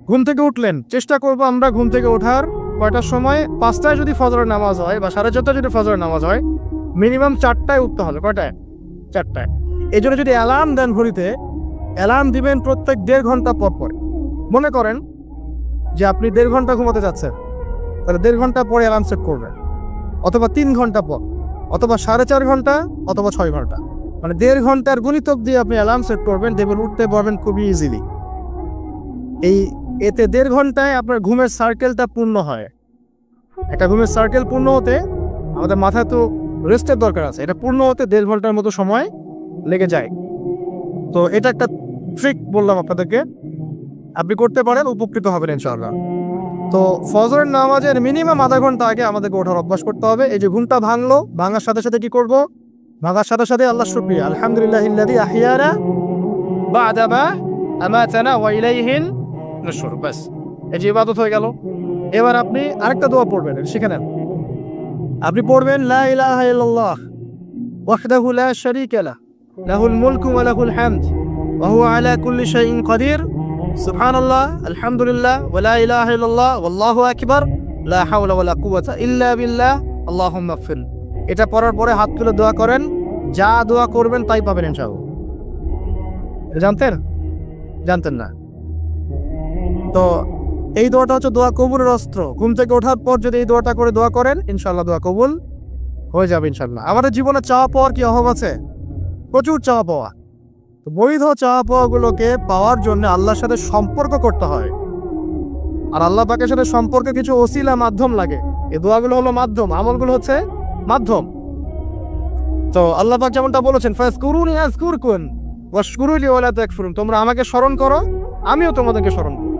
S2: ঘুম থেকে উঠলেন, চেষ্টা করবো আমরা ঘুম থেকে ওঠার কয়টার সময়? 5টায় যদি ফজরের নামাজ হয় বা 4:30টায় যদি ফজরের নামাজ হয়, মিনিমাম 4টায় উঠতে হবে। কয়টায়? 4টায়। এই জন্য যদি অ্যালার্ম দেন ঘড়িতে, অ্যালার্ম দিবেন প্রত্যেক 1.5 ঘন্টা পর পর। মনে করেন যে আপনি 1.5 ঘন্টা ঘুমাতে যাচ্ছেন, তাহলে 1.5 ঘন্টা পরে অ্যালার্ম সেট করবেন, অথবা 3 ঘন্টা পর, অথবা 4.5 ঘন্টা, অথবা 6 ঘন্টা। মানে 1.5 ঘন্টার গুণিতক দিয়ে আপনি অ্যালার্ম সেট করবেন, দেখবেন উঠতে পারবেন খুবই ইজিলি। এতে 1.5 ঘন্টায় আপনার ঘুমের সার্কেলটা পূর্ণ হয়। একটা ঘুমের সার্কেল পূর্ণ হতে আমাদের মাথায় তো রেস্টের দরকার আছে, এটা পূর্ণ হতে 1.5 ঘন্টার মতো সময় লেগে যায়। তো এটা একটা ট্রিক বললাম আপনাদেরকে, আপনি করতে পারেন, উপকৃত হবেন ইনশাআল্লাহ। তো ফজরের নামাজের মিনিমাম আধা ঘন্টা আগে আমাদেরকে ওঠার অভ্যাস করতে হবে। এই যে ঘুমটা ভাঙলো, ভাঙার সাথে সাথে কি করব? ভাঙার সাথে সাথে আল্লাহ শুকরিয়া, আলহামদুলিল্লাহিল্লাযী আহইয়ানা বা'দা মা আমাতানা ওয়া ইলাইহিন নুশুর। বাস, এই যে ইবাদত হয়ে গেল। এবার আপনি আরেকটা দোয়া পড়বেন, শিখে নেন। আপনি পড়বেন লা ইলাহা ইল্লাল্লাহ ওয়াহদাহু লা শারীকা লাহ লাহুল মুলকু ওয়া লাহুল হামদ ওয়া হুয়া আলা কুল্লি শাইইন কাদির সুবহানাল্লাহ আলহামদুলিল্লাহ ওয়া লা ইলাহা ইল্লাল্লাহ ওয়াল্লাহু আকবার লা হাওলা ওয়া লা কুওয়াতা ইল্লা বিল্লাহ আল্লাহুম্মা গফির। এটা পড়ার পরে হাত তুলে দোয়া করেন, যা দোয়া করবেন তাই পাবেন ইনশাআল্লাহ। জানতেন? জানতেন না। তো এই দোয়াটা হচ্ছে দোয়া কবুলের অস্ত্র। ঘুম থেকে ওঠার পর যদি এই দোয়াটা করে দোয়া করেন, ইনশাআল্লাহ দোয়া কবুল হয়ে যাবে ইনশাআল্লাহ। আমাদের জীবনে চাওয়া পাওয়ার কি অভাব আছে? প্রচুর চাওয়া পাওয়া। তো বৈধ চাওয়া পাওয়াগুলোকে পাওয়ার জন্য আল্লাহর সাথে সম্পর্ক করতে হয়, আর আল্লাহ পাকের সাথে সম্পর্কে কিছু ওসিলা মাধ্যম লাগে। এই দোয়াগুলো হলো মাধ্যম, আমলগুলো হচ্ছে মাধ্যম। তো আল্লাহ পাক যেমনটা বলেছেন, ফাজকুরুনি আযকুরকুম ওয়াশকুরুলি ওয়ালা তাকফুরুন, তোমরা আমাকে স্মরণ করো, আমিও তোমাদেরকে স্মরণ করব।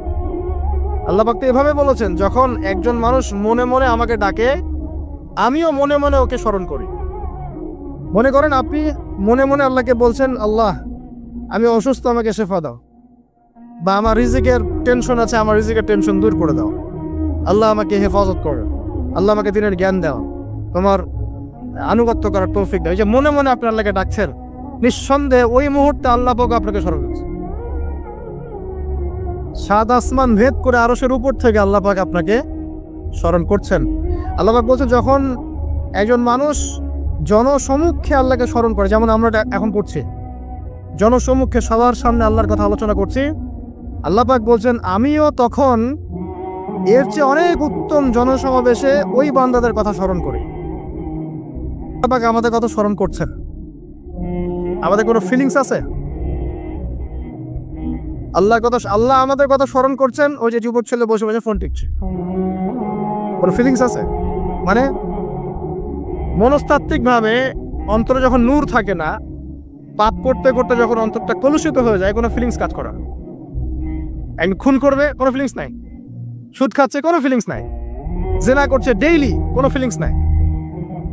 S2: আল্লাহ পাক তো এভাবে বলেছেন, যখন একজন মানুষ মনে মনে আমাকে ডাকে, আমিও মনে মনে ওকে স্মরণ করি। মনে করেন আপনি মনে মনে আল্লাহকে বলছেন, আল্লাহ আমি অসুস্থ, আমাকে শেফা দাও, বা আমার রিজিকের টেনশন আছে, আমার রিজিকের টেনশন দূর করে দাও, আল্লাহ আমাকে হেফাজত করো, আল্লাহ আমাকে দিনের জ্ঞান দাও, তোমার আনুগত্য করার তৌফিক দাও। এই যে মনে মনে আপনি আল্লাহকে ডাকছেন, নিঃসন্দেহে ওই মুহূর্তে আল্লাহ পাক আপনাকে স্মরণ করছে। সাত আসমান ভেদ করে আরশের উপর থেকে আল্লাহ পাক আপনাকে স্মরণ করছেন। আল্লাহ পাক বলছে, যখন একজন মানুষ জনসমুখে আল্লাহকে স্মরণ করে, যেমন আমরা এখন করছি, জনসমুখে সবার সামনে আল্লাহর কথা আলোচনা করছি, আল্লাহ পাক বলছেন আমিও তখন এর চেয়ে অনেক উত্তম জনসমাবেশে ওই বান্দাদের কথা স্মরণ করি। আল্লাহ পাক আমাদের কথা স্মরণ করছেন, আমাদের কোনো ফিলিংস আছে? আল্লাহ আমাদের কথা স্মরণ করছেন, ওই যে যুবক ছেলে বসে বসে ফোন টিপছে, কোনো ফিলিংস আছে? মানে মনস্তাত্ত্বিক ভাবে অন্তরে যখন নূর থাকে না, পাপ করতে করতে যখন অন্তরটা কলুষিত হয়ে যায়, কোনো ফিলিংস কাজ করে না। একদিন খুন করবে, কোনো ফিলিংস নাই। সুদ খাচ্ছে, কোনো ফিলিংস নাই। জেনা করছে ডেইলি, কোনো ফিলিংস নাই।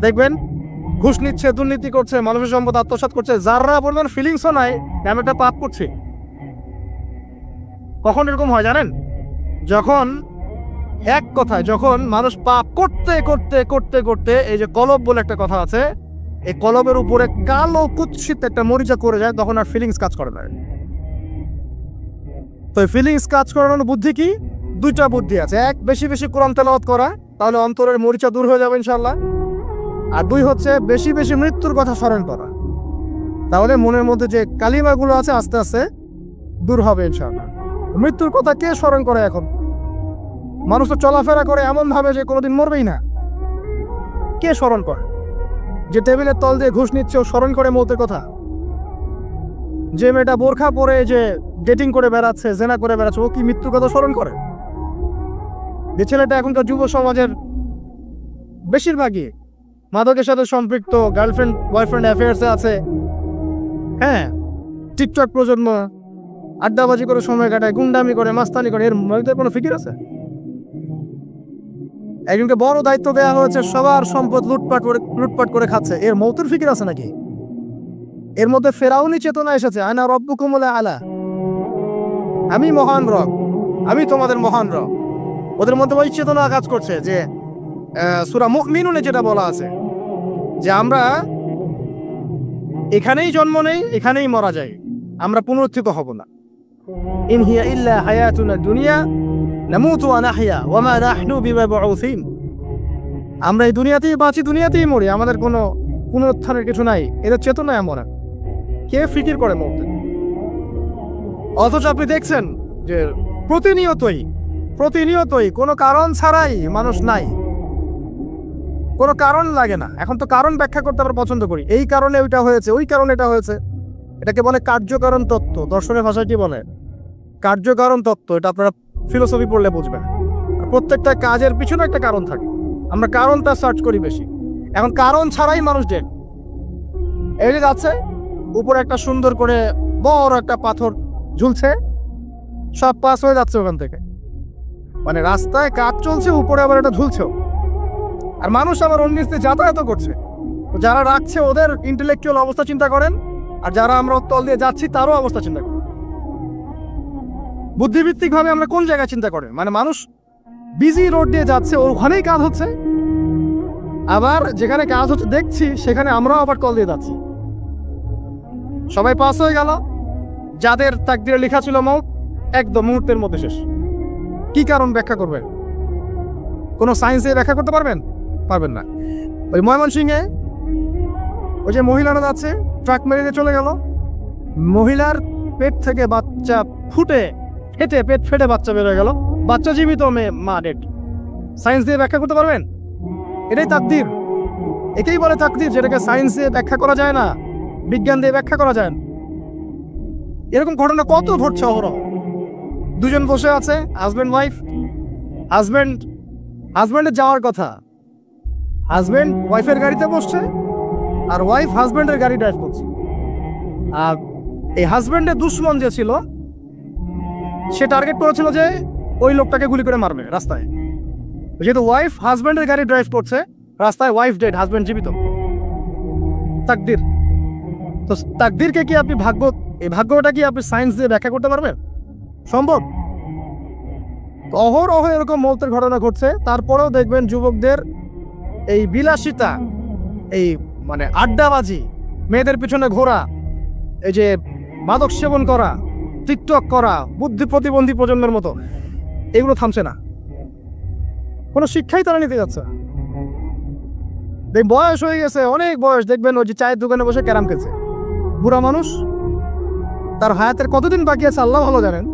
S2: দেখবেন ঘুষ নিচ্ছে, দুর্নীতি করছে, মানুষের সম্পদ আত্মসাৎ করছে, যারা বলবেন ফিলিংসও নাই, আমি একটা পাপ করছি। কখন এরকম হয় জানেন? যখন এক কথায় যখন মানুষ পাপ করতে করতে করতে করতে, এই যে কলব বলে একটা কথা আছে, এই কলবের উপরে কালো কুৎসিত একটা মরিচা করে যায়, তখন আর ফিলিংস কাজ করে না। তো ফিলিংস কাজ করানোর বুদ্ধি কি? দুইটা বুদ্ধি আছে। এক, বেশি বেশি কোরআন তেলাওয়াত করা, তাহলে অন্তরের মরিচা দূর হয়ে যাবে ইনশাআল্লাহ। আর দুই হচ্ছে বেশি বেশি মৃত্যুর কথা স্মরণ করা, তাহলে মনের মধ্যে যে কালিমাগুলো আছে আস্তে আস্তে দূর হবে ইনশাআল্লাহ। মৃত্যুর কথা কে স্মরণ করে এখন? মানুষ তো চলাফেরা করে এমন ভাবে যে কোনোদিন মরবেই না। কে স্মরণ করে? যে টেবিলের তল দিয়ে ঘুষ নিচ্ছে, ও স্মরণ করে মৌতের কথা? যে মেয়েটা বোরখা পরে যে ডেটিং করে বেড়াচ্ছে, জেনা করে বেড়াচ্ছে, ও কি মৃত্যুর কথা স্মরণ করে? যে ছেলেটা এখনকার যুব সমাজের বেশিরভাগই মাদকের সাথে সম্পৃক্ত, গার্লফ্রেন্ড বয়ফ্রেন্ড অ্যাফেয়ার্সে আছে, হ্যাঁ, টিকটক প্রজন্ম, আড্ডাবাজি করে সময় কাটায়, গুন্ডামি করে, মাস্তানি করে, এর মধ্যে কোনো ফিকির আছে? একজনকে বড় দায়িত্ব দেওয়া হয়েছে, সবার সম্পদ লুটপাট করে খাচ্ছে, এর মৌতের ফিকির আছে নাকি? এর মধ্যে ফেরাউনি চেতনা এসেছে, আনা রব্বুকুমুল আলা, আমি মহান রব, আমি তোমাদের মহান রব। ওদের মধ্যে ওই চেতনা কাজ করছে যে সূরা মুমিনুনে যেটা বলা আছে, যে আমরা এখানেই জন্ম নেই, এখানেই মারা যাই, আমরা পুনরুত্থিত হব না। ইন হিয়া ইল্লা হায়াতুনা দুনিয়া নামুতু ওয়া নাহইয়া ওয়া মা নাহনু বিমাবউসিন, আমরা এই দুনিয়াতেই বাঁচি, দুনিয়াতেই মরি, আমাদের কোনো পুনরুত্থানের কিছু নাই। এদের চেতনায় আমরা কে ফিকির করে মরতে? অথচ আপনি দেখছেন যে প্রতিনিয়তই কোনো কারণ ছাড়াই মানুষ নাই, কোনো কারণ লাগে না। এখন তো কারণ ব্যাখ্যা করতে আমরা পছন্দ করি, এই কারণে ওইটা হয়েছে, ওই কারণে এটা হয়েছে। এটাকে বলে কার্যকারণ তত্ত্ব, দর্শনের ভাষায় কি বলে? কার্যকারণ তত্ত্ব। এটা আপনারা ফিলোসফি পড়লে বুঝবেন। প্রত্যেকটা কাজের পিছনে একটা কারণ থাকে, আমরা কারণটা সার্চ করি বেশি। এখন কারণ ছাড়াই মানুষ ডেড। এই যে যাচ্ছে, উপরে একটা সুন্দর করে বড় একটা পাথর ঝুলছে, সব পাস হয়ে যাচ্ছে ওখান থেকে। মানে রাস্তায় কাজ চলছে, উপরে আবার এটা ঝুলছেও, আর মানুষ আবার অন্য যাতায়াত করছে। যারা রাখছে ওদের ইন্টেলেকচুয়াল অবস্থা চিন্তা করেন, আর যারা আমরা তল দিয়ে যাচ্ছি তারও অবস্থা চিন্তা করেন। বুদ্ধিভিত্তিক ভাবে আমরা কোন জায়গায় চিন্তা করেন? মানে মানুষ বিজি রোড দিয়ে যাচ্ছে, ওখানেই কাজ হচ্ছে, আবার যেখানে কাজ হচ্ছে দেখছি সেখানে আমরাও আবার কল দিয়ে যাচ্ছি। সবাই পাস হয়ে গেল, যাদের তাকদিরে লেখা ছিল মৌত, একদম মুহূর্তের মধ্যে শেষ। কি কারণ ব্যাখ্যা করবেন? কোনো সায়েন্সে ব্যাখ্যা করতে পারবেন? পারবেন না। ওই ময়মনসিংহে ওই যে মহিলারা যাচ্ছে, ট্রাক মেরে দিয়ে চলে গেল, মহিলার পেট থেকে বাচ্চা ফেটে পেট ফেটে বাচ্চা বের হয়ে গেল, বাচ্চা জীবিত, মেয়ে মা ডেড। সায়েন্স দিয়ে ব্যাখ্যা করতে পারবেন? এটাই তাকদীর। একেই বলে তাকদীর, যেটাকে সায়েন্স দিয়ে ব্যাখ্যা করা যায় না, বিজ্ঞান দিয়ে ব্যাখ্যা করা যায় না। এরকম ঘটনা কত ঘটছে অহরহ। দুজন বসে আছে, হাজব্যান্ড ওয়াইফ, হাজব্যান্ডের যাওয়ার কথা, হাজব্যান্ড ওয়াইফের গাড়িতে বসছে আর ওয়াইফ হাজব্যান্ডের গাড়ি ড্রাইভ করছে। আর এই হাজব্যান্ডের দুশ্মন যে ছিল সে টার্গেট করেছিল যে ওই লোকটাকে গুলি করে মারবে রাস্তায়। যেহেতু ওয়াইফ হাজব্যান্ডের গাড়ি ড্রাইভ করছে, রাস্তায় ওয়াইফ ডেড, হাজব্যান্ড জীবিত। তাকদীর। তো তাকদীরকে কি আপনি এই ভাগ্যটা কি আপনি সায়েন্স দিয়ে ব্যাখ্যা করতে পারবেন? সম্ভব? অহরহ এরকম মৌতের ঘটনা ঘটছে। তারপরেও দেখবেন যুবকদের এই বিলাসিতা, এই মানে আড্ডাবাজি, মেয়েদের পিছনে ঘোরা, এই যে মাদক সেবন করা, টিকটক করা, বুদ্ধি প্রতিবন্ধী প্রজন্মের মতো, এগুলো থামছে না। কোনো শিক্ষাই তারা নিতে যাচ্ছে না। বয়স হয়ে গেছে, অনেক বয়স, দেখবেন ওই যে চায়ের দোকানে বসে ক্যারাম খেলছে। বুড়া মানুষ, তার হায়াতের কতদিন বাকি আছে আল্লাহ ভালো জানেন।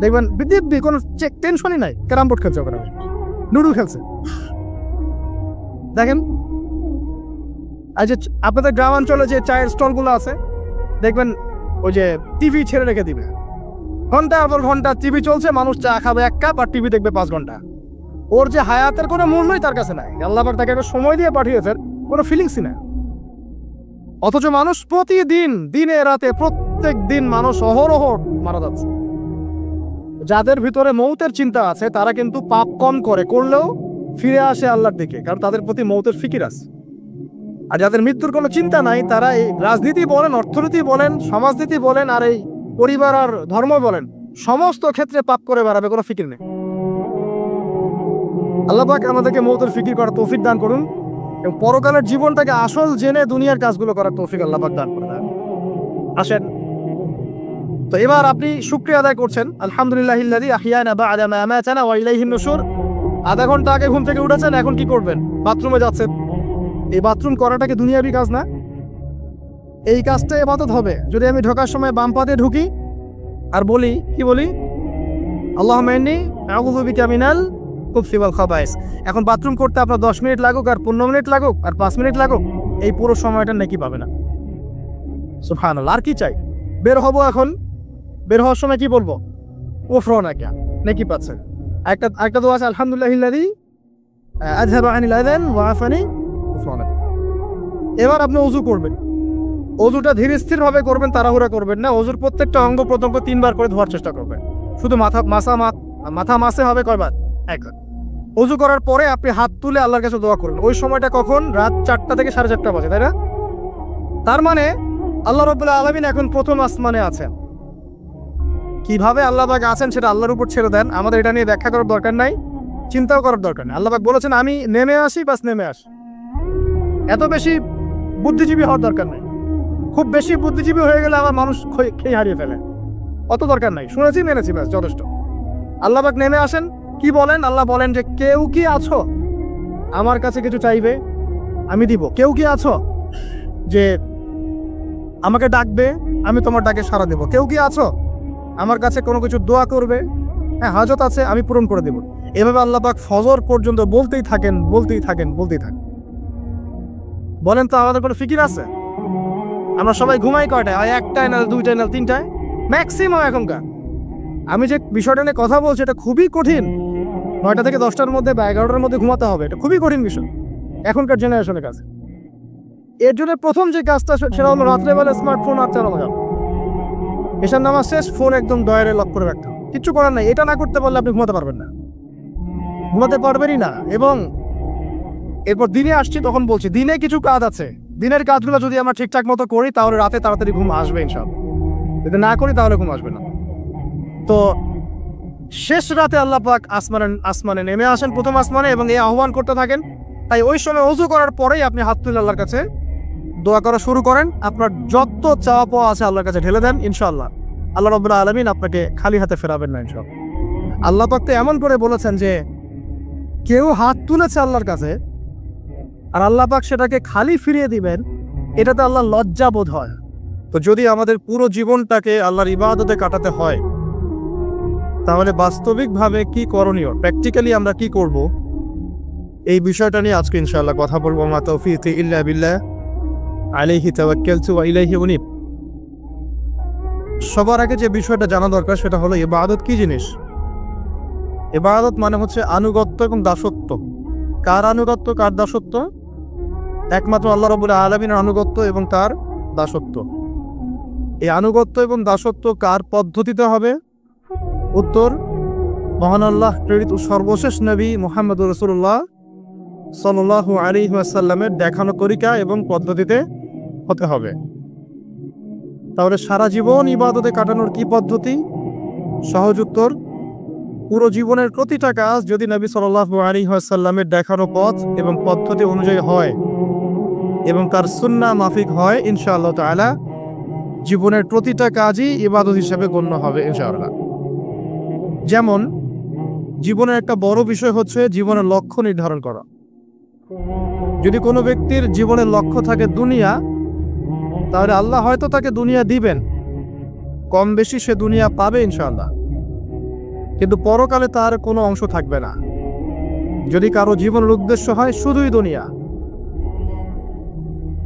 S2: দেখবেন দিব্যি কোনো টেনশনই নাই, ক্যারাম বোর্ড খেলছে, ওখানে লুডু খেলছে। দেখেন আর যে আপনাদের গ্রামাঞ্চলে যে চায়ের স্টলগুলো আছে, দেখবেন ওই যে টিভি ছেড়ে রেখে দিবে, ঘন্টার পর ঘন্টা টিভি চলছে, মানুষ চা খাবে 1 কাপ আর টিভি দেখবে 5 ঘন্টা। ওর যে হায়াতের কোনো মূল্যই তার কাছে নাই। আল্লাহ পাক তাকে একটা সময় দিয়ে পাঠিয়েছেন, কোনো ফিলিংসই না। অথচ মানুষ প্রতিদিন, দিনে রাতে, প্রত্যেক দিন মানুষ অহরহ মারা যাচ্ছে। যাদের ভিতরে মৌতের চিন্তা আছে তারা কিন্তু পাপ কম করলেও ফিরে আসে আল্লাহর দিকে, কারণ তাদের প্রতি মৌতের ফিকির আছে। আর যাদের মৃত্যুর কোনো চিন্তা নাই, তারা এই রাজনীতি বলেন, অর্থনীতি বলেন, সমাজনীতি বলেন, আর এই পরিবার আর ধর্ম বলেন, সমস্ত ক্ষেত্রে পাপ করে বেড়াবে, কোনো ফিকির নেই। আল্লাহ পাক আমাদেরকে মৌতের ফিকির করার তৌফিক দান করুন এবং পরকালের জীবনটাকে আসল জেনে দুনিয়ার কাজগুলো করার তৌফিক আল্লাহ পাক দান করুন। আসেন, তো এবার আপনি শুকরিয়া আদায় করছেন, আলহামদুলিল্লাহিল্লাযী আহইয়ানা বা'দা মা আমাতানা ওয়া ইলাইহিন নুশুর। আধা ঘন্টা আগে ঘুম থেকে উঠেছেন, এখন কি করবেন? বাথরুমে যাচ্ছেন। এই বাথরুম করাটা কি দুনিয়াবি কাজ না? এই কাজটা ইবাদত হবে যদি আমি ঢোকার সময় বাম পা দিয়ে ঢুকি আর বলি, কি বলি? আল্লাহুম্মা ইন্নী আউযু বিকা মিনাল খুবসি ওয়াল খাবাইস। এখন বাথরুম করতে আপনার 10 মিনিট লাগুক আর 15 মিনিট লাগুক আর 5 মিনিট লাগুক, এই পুরো সময়টা নেকি পাবে না। সুবহানাল্লাহ। আর কি চাই? বের হব, এখন বের হওয়ার সময় কি বলবো? ওফরানাকা, নেকি পাচ্ছে। একটা দোয়া আছে, আলহামদুলিল্লাহিল্লাযী আযহাবা আনিল আযান ওয়া আফানি ওফরানাকা। এবার আপনি ওযু করবেন। ওযুটা ধীরে স্থির ভাবে করবেন, তাড়াহুড়া করবেন না। ওযুর প্রত্যেকটা অঙ্গ প্রত্যঙ্গ 3 বার করে ধোয়ার চেষ্টা করবেন। শুধু মাথা মাসে হবে কয়বার? 1 বার। ওযু করার পরে আপনি হাত তুলে আল্লাহর কাছে দোয়া করবেন। ওই সময়টা কখন? রাত 4টা থেকে 4:30 বাজে, তাই না? তার মানে আল্লাহ রাব্বুল আলামিন এখন প্রথম আসমানে আছেন। কিভাবে আল্লাহ পাক আছেন সেটা আল্লাহর উপর ছেড়ে দেন, আমাদের এটা নিয়ে ব্যাখ্যা করার দরকার নাই, চিন্তাও করার দরকার নেই। আল্লাহ পাক বলেছেন আমি নেমে আসি, বাস নেমে আসি। এত বেশি বুদ্ধিজীবী হওয়ার দরকার নেই। খুব বেশি বুদ্ধিজীবী হয়ে গেলে আমার মানুষ খেয়ে হারিয়ে ফেলে, অত দরকার নাই। শুনেছি, মেনেছি, ব্যাস যথেষ্ট। আল্লাহ পাক নেমে আসেন, কি বলেন? আল্লাহ বলেন যে কেউ কি আছো আমার কাছে কিছু চাইবে, আমি দিব। কেউ কি আছো যে আমাকে ডাকবে, আমি তোমার ডাকে সাড়া দেব? কেউ কি আছো আমার কাছে কোনো কিছু দোয়া করবে? হ্যাঁ, হাজত আছে, আমি পূরণ করে দেব। এভাবে আল্লাহ পাক ফজর পর্যন্ত বলতেই থাকেন। বলেন তো আমাদের কোনো ফিকির আছে? আমরা সবাই ঘুমাই কয়টায়? 1টায় না 2টায় না 3টায় ম্যাক্সিমাম এখনকার। আমি যে বিষয়টা নিয়ে কথা বলছি এটা খুবই কঠিন। 9টা থেকে 10টার মধ্যে বা 11টার মধ্যে ঘুমাতে হবে, এটা খুবই কঠিন বিষয় এখনকার জেনারেশনের কাছে। এর জন্য প্রথম যে কাজটা সেটা হলো রাত্রেবেলা স্মার্টফোন আর চালানো যাবে। এসার নামাজ শেষ, ফোন একদম ডয়ারে লক করে রাখতে হবে। কিচ্ছু করার নাই। এটা না করতে পারলে আপনি ঘুমাতে পারবেন না, ঘুমাতে পারবেনই না। এবং এরপর দিনে আসছি, তখন বলছি দিনে কিছু কাজ আছে, দিনের কাজগুলো যদি আমরা ঠিকঠাক মতো করি তাহলে রাতে তাড়াতাড়ি ঘুম আসবে ইনশাআল্লাহ। যদি না করি তাহলে ঘুম আসবে না। তো শেষ রাতে আল্লাহ পাক আসমানে নেমে আসেন, প্রথম আসমানে, এবং এই আহ্বান করতে থাকেন। তাই ওই সময় ওযু করার পরেই আপনি হাত তুলে আল্লাহর কাছে দোয়া করা শুরু করেন। আপনার যত চাওয়া পাওয়া আছে আল্লাহর কাছে ঢেলে দেন, ইনশাআল্লাহ আল্লাহ রাব্বুল আলামিন আপনাকে খালি হাতে ফেরাবেন না ইনশাআল্লাহ। আল্লাহ পাক তো এমন করে বলেছেন যে কেউ হাত তুলেছে আল্লাহর কাছে আর আল্লাহ পাক সেটাকে খালি ফিরিয়ে দিবেন, এটাতে আল্লাহ লজ্জা বোধ হয়। তো যদি আমাদের পুরো জীবনটাকে আল্লাহর ইবাদতে কাটাতে হয়, তাহলে বাস্তবিকভাবে কি করণীয়, প্র্যাকটিক্যালি আমরা কি করব, এই বিষয়টা নিয়ে আজকে ইনশাআল্লাহ কথা বলবো। মা তাওফীকি ইল্লা বিল্লাহ, আলাইহি তাওয়াক্কালতু ওয়া ইলাইহি উনীব। সবার আগে যে বিষয়টা জানা দরকার সেটা হলো ইবাদত কি জিনিস। ইবাদত মানে হচ্ছে আনুগত্য এবং দাসত্ব। কার আনুগত্য, কার দাসত্ব? একমাত্র আল্লাহ রাব্বুল আলামিনের আনুগত্য এবং তার দাসত্ব। এই আনুগত্য এবং দাসত্ব কার পদ্ধতিতে হবে? উত্তর, মহান আল্লাহ প্রেরিত সর্বশেষ নবী মুহাম্মদুর রাসূলুল্লাহ সাল্লাল্লাহু আলাইহি ওয়াসাল্লামের দেখানো তরিকা এবং পদ্ধতিতে হতে হবে। তাহলে সারা জীবন ইবাদতে কাটানোর কি পদ্ধতি? সহজ উত্তর, পুরো জীবনের প্রতিটা কাজ যদি নবী সাল্লাল্লাহু আলাইহি ওয়াসাল্লামের দেখানো পথ এবং পদ্ধতি অনুযায়ী হয় এবং তার সুন্নাহ মাফিক হয়, ইনশাআল্লাহ তাআলা জীবনের প্রতিটা কাজই ইবাদত হিসেবে গণ্য হবে ইনশাআল্লাহ। যেমন জীবনের একটা বড় বিষয় হচ্ছে জীবনের লক্ষ্য নির্ধারণ করা। যদি কোনো ব্যক্তির জীবনের লক্ষ্য থাকে দুনিয়া, তাহলে আল্লাহ হয়তো তাকে দুনিয়া দিবেন, কম বেশি সে দুনিয়া পাবে ইনশাআল্লাহ, কিন্তু পরকালে তার কোনো অংশ থাকবে না। যদি কারো জীবনের উদ্দেশ্য হয় শুধুই দুনিয়া,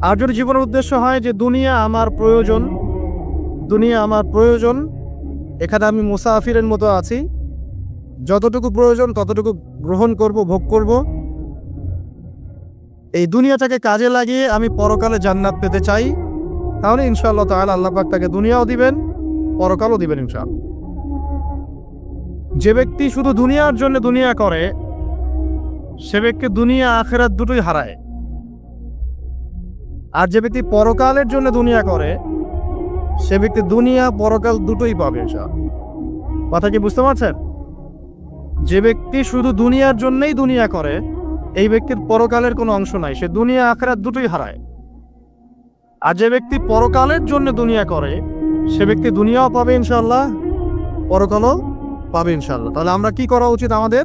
S2: আর যদি জীবনের উদ্দেশ্য হয় যে দুনিয়া আমার প্রয়োজন, দুনিয়া আমার প্রয়োজন, এখানে আমি মুসাফিরের মতো আছি, যতটুকু প্রয়োজন ততটুকু গ্রহণ করব, ভোগ করব, এই দুনিয়াটাকে কাজে লাগিয়ে আমি পরকালে জান্নাত পেতে চাই, তাহলে ইনশাআল্লাহ তাআলা আল্লাহ পাক তাকে দুনিয়াও দিবেন, পরকালও দিবেন ইনশাআল্লাহ। যে ব্যক্তি শুধু দুনিয়ার জন্য দুনিয়া করে, সে ব্যক্তি দুনিয়া আখিরাত দুটোই হারায়। আর যে ব্যক্তি পরকালের জন্য দুনিয়া করে, সে ব্যক্তি দুনিয়া পরকাল দুটোই পাবে ইনশাআল্লাহ। কথা কি বুঝতে পারছেন? যে ব্যক্তি শুধু দুনিয়ার জন্যই দুনিয়া করে, এই ব্যক্তির পরকালের কোনো অংশ নাই, সে দুনিয়া আখিরাত দুটোই হারায়। আর যে ব্যক্তি পরকালের জন্য দুনিয়া করে, সে ব্যক্তি দুনিয়াও পাবে ইনশাআল্লাহ, পরকালও পাবে ইনশাআল্লাহ। তাহলে আমরা কি করা উচিত আমাদের?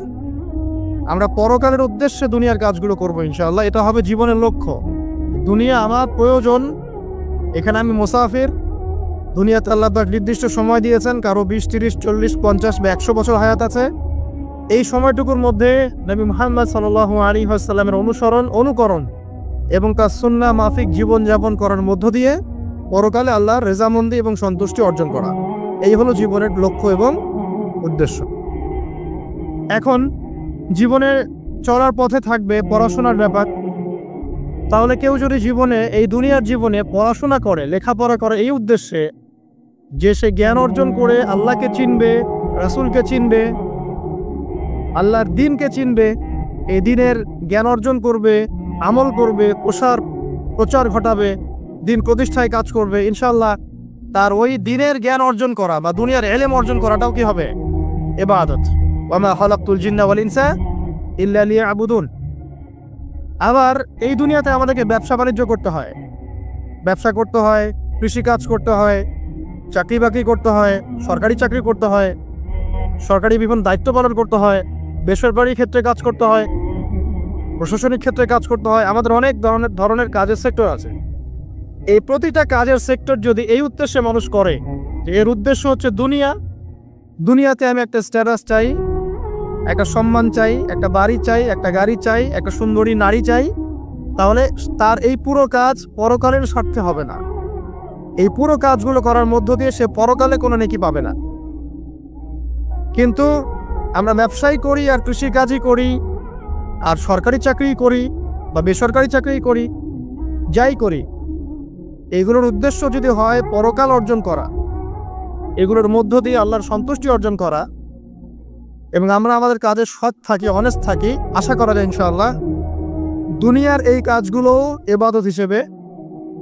S2: আমরা পরকালের উদ্দেশ্যে দুনিয়ার কাজগুলো করবো ইনশাআল্লাহ। এটা হবে জীবনের লক্ষ্য। দুনিয়া আমার প্রয়োজন, এখানে আমি মুসাফির। দুনিয়াতে আল্লাহ পাক নির্দিষ্ট সময় দিয়েছেন, কারো 20, 30, 40, 50 বা 100 বছর হায়াত আছে। এই সময়টুকুর মধ্যে নবী মুহাম্মদ সাল্লাল্লাহু আলাইহি ওয়াসাল্লামের অনুকরণ এবং তার সুন্নাহ মাফিক জীবনযাপন করার মধ্য দিয়ে পরকালে আল্লাহর রেজামন্দি এবং সন্তুষ্টি অর্জন করা, এই হলো জীবনের লক্ষ্য এবং উদ্দেশ্য। এখন জীবনে চলার পথে থাকবে পড়াশোনার ব্যাপার। তাহলে কেউ যদি জীবনে, এই দুনিয়ার জীবনে পড়াশোনা করে, লেখাপড়া করে এই উদ্দেশ্যে যে সে জ্ঞান অর্জন করে আল্লাহকে চিনবে, রাসূলকে চিনবে, আল্লাহর দ্বীনকে চিনবে, এই দ্বীনের জ্ঞান অর্জন করবে, আমল করবে, প্রচার ঘটাবে, দ্বীন প্রতিষ্ঠায় কাজ করবে, ইনশাআল্লাহ তার ওই দ্বীনের জ্ঞান অর্জন করা বা দুনিয়ার ইলম অর্জন করাটাও কি হবে? ইবাদত। ওয়া মা খালাকতুল জিন্না ওয়াল ইনসা ইল্লা লিয়াবুদুন। আবার এই দুনিয়াতে আমাদেরকে ব্যবসা বাণিজ্য করতে হয়, ব্যবসা করতে হয়, কৃষিকাজ করতে হয়, চাকরি বাকরি করতে হয়, সরকারি চাকরি করতে হয়, সরকারি বিভিন্ন দায়িত্ব পালন করতে হয়, বেসরকারি ক্ষেত্রে কাজ করতে হয়, প্রশাসনিক ক্ষেত্রে কাজ করতে হয়। আমাদের অনেক ধরনের কাজের সেক্টর আছে। এই প্রতিটা কাজের সেক্টর যদি এই উদ্দেশ্যে মানুষ করে যে এর উদ্দেশ্য হচ্ছে দুনিয়াতে আমি একটা স্ট্যাটাস চাই, একটা সম্মান চাই, একটা বাড়ি চাই, একটা গাড়ি চাই, একটা সুন্দরী নারী চাই, তাহলে তার এই পুরো কাজ পরকালের স্বার্থে হবে না। এই পুরো কাজগুলো করার মধ্য দিয়ে সে পরকালে কোনো নেকি পাবে না। কিন্তু আমরা ব্যবসায়ী করি, আর কৃষিকাজই করি, আর সরকারি চাকরি করি বা বেসরকারি চাকরি করি, যাই করি, এগুলোর উদ্দেশ্য যদি হয় পরকাল অর্জন করা, এগুলোর মধ্য দিয়ে আল্লাহর সন্তুষ্টি অর্জন করা, এবং আমরা আমাদের কাজে সৎ থাকি, অনেস্ট থাকি, আশা করা যায় ইনশাআল্লাহ দুনিয়ার এই কাজগুলো ইবাদত হিসেবে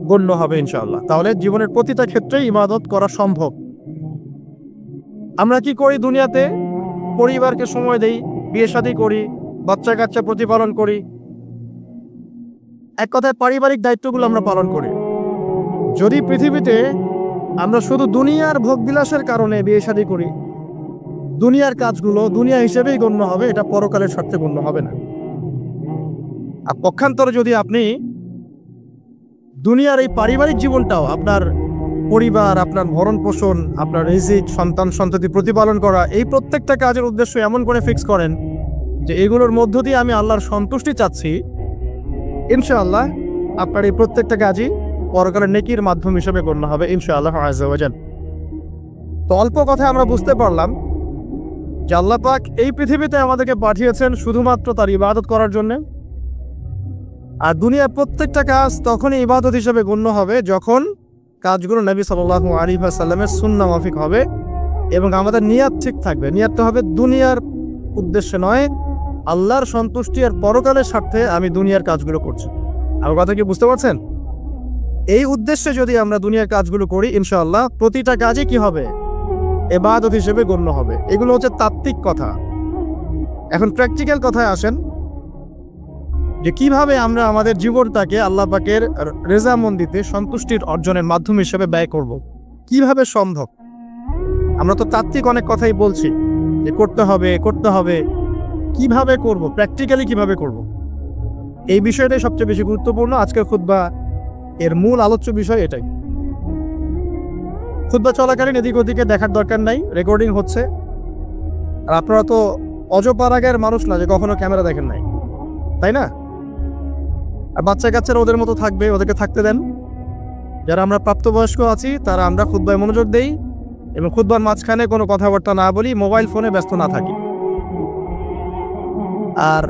S2: গণ্য হবে ইনশাআল্লাহ। তাহলে জীবনের প্রতিটা ক্ষেত্রেই ইবাদত করা সম্ভব। আমরা কি করি দুনিয়াতে? পরিবারকে সময় দেই, বিয়ে শাদী করি, বাচ্চা কাচ্চা প্রতিপালন করি, এক কথায় পারিবারিক দায়িত্বগুলো আমরা পালন করি। যদি পৃথিবীতে আমরা শুধু দুনিয়ার ভোগবিলাসের কারণে বিয়ে শাদী করি, দুনিয়ার কাজগুলো দুনিয়া হিসেবেই গণ্য হবে, এটা পরকালের স্বার্থে গণ্য হবে না। আর পক্ষান্তরে যদি আপনি দুনিয়ার এই পারিবারিক জীবনটাও আপনার পরিবার, আপনার ভরণ পোষণ, আপনার রিজিক, সন্তান সন্ততি প্রতিপালন করা, এই প্রত্যেকটা কাজের উদ্দেশ্য এমন করে ফিক্স করেন যে এগুলোর মধ্য দিয়ে আমি আল্লাহর সন্তুষ্টি চাচ্ছি, ইনশাআল্লাহ আপনার এই প্রত্যেকটা কাজই পরকালের নেকির মাধ্যম হিসেবে গণ্য হবে ইনশাআল্লাহ আযজা ওয়া জাল। তো অল্প কথায় আমরা বুঝতে পারলাম যে আল্লাহ পাক এই পৃথিবীতে আমাদেরকে পাঠিয়েছেন শুধুমাত্র তার ইবাদত করার জন্য। আর দুনিয়ার প্রত্যেকটা কাজ তখনই ইবাদত হিসেবে গণ্য হবে যখন কাজগুলো নবী সাল্লাল্লাহু আলাইহি ওয়াসাল্লামের সুন্নাহ মাফিক হবে এবং আমাদের নিয়াত ঠিক থাকবে। নিয়াতটা হবে দুনিয়ার উদ্দেশ্যে নয়, আল্লাহর সন্তুষ্টি আর পরকালের স্বার্থে আমি দুনিয়ার কাজগুলো করছি। আমার কথা কি বুঝতে পারছেন? এই উদ্দেশ্যে যদি আমরা দুনিয়ার কাজগুলো করি ইনশাআল্লাহ প্রতিটা কাজই কি হবে? ইবাদত হিসেবে গণ্য হবে। এগুলো হচ্ছে তাত্ত্বিক কথা। এখন প্র্যাকটিক্যাল কথায় আসেন যে কিভাবে আমরা আমাদের জীবনটাকে আল্লাহ পাকের রেজামন্দিতে সন্তুষ্টির অর্জনের মাধ্যম হিসেবে ব্যয় করব। কিভাবে সম্ভব? আমরা তো তাত্ত্বিক অনেক কথাই বলছি যে করতে হবে, কিভাবে করব, প্র্যাকটিক্যালি কিভাবে করব, এই বিষয়টাই সবচেয়ে বেশি গুরুত্বপূর্ণ। আজকের খুতবা এর মূল আলোচ্য বিষয় এটাই। খুতবা চলাকালীন এদিক ওদিকে দেখার দরকার নাই, রেকর্ডিং হচ্ছে। আর আপনারা তো অজপাড়াগার মানুষ না যে কখনো ক্যামেরা দেখেন নাই, তাই না? আর বাচ্চা কাচ্চারা ওদের মতো থাকবে, ওদেরকে থাকতে দেন। যারা আমরা প্রাপ্তবয়স্ক আছি তারা আমরা খুতবায় মনোযোগ দেই এবং খুতবার মাঝখানে কোনো কথাবার্তা না বলি, মোবাইল ফোনে ব্যস্ত না থাকি। আর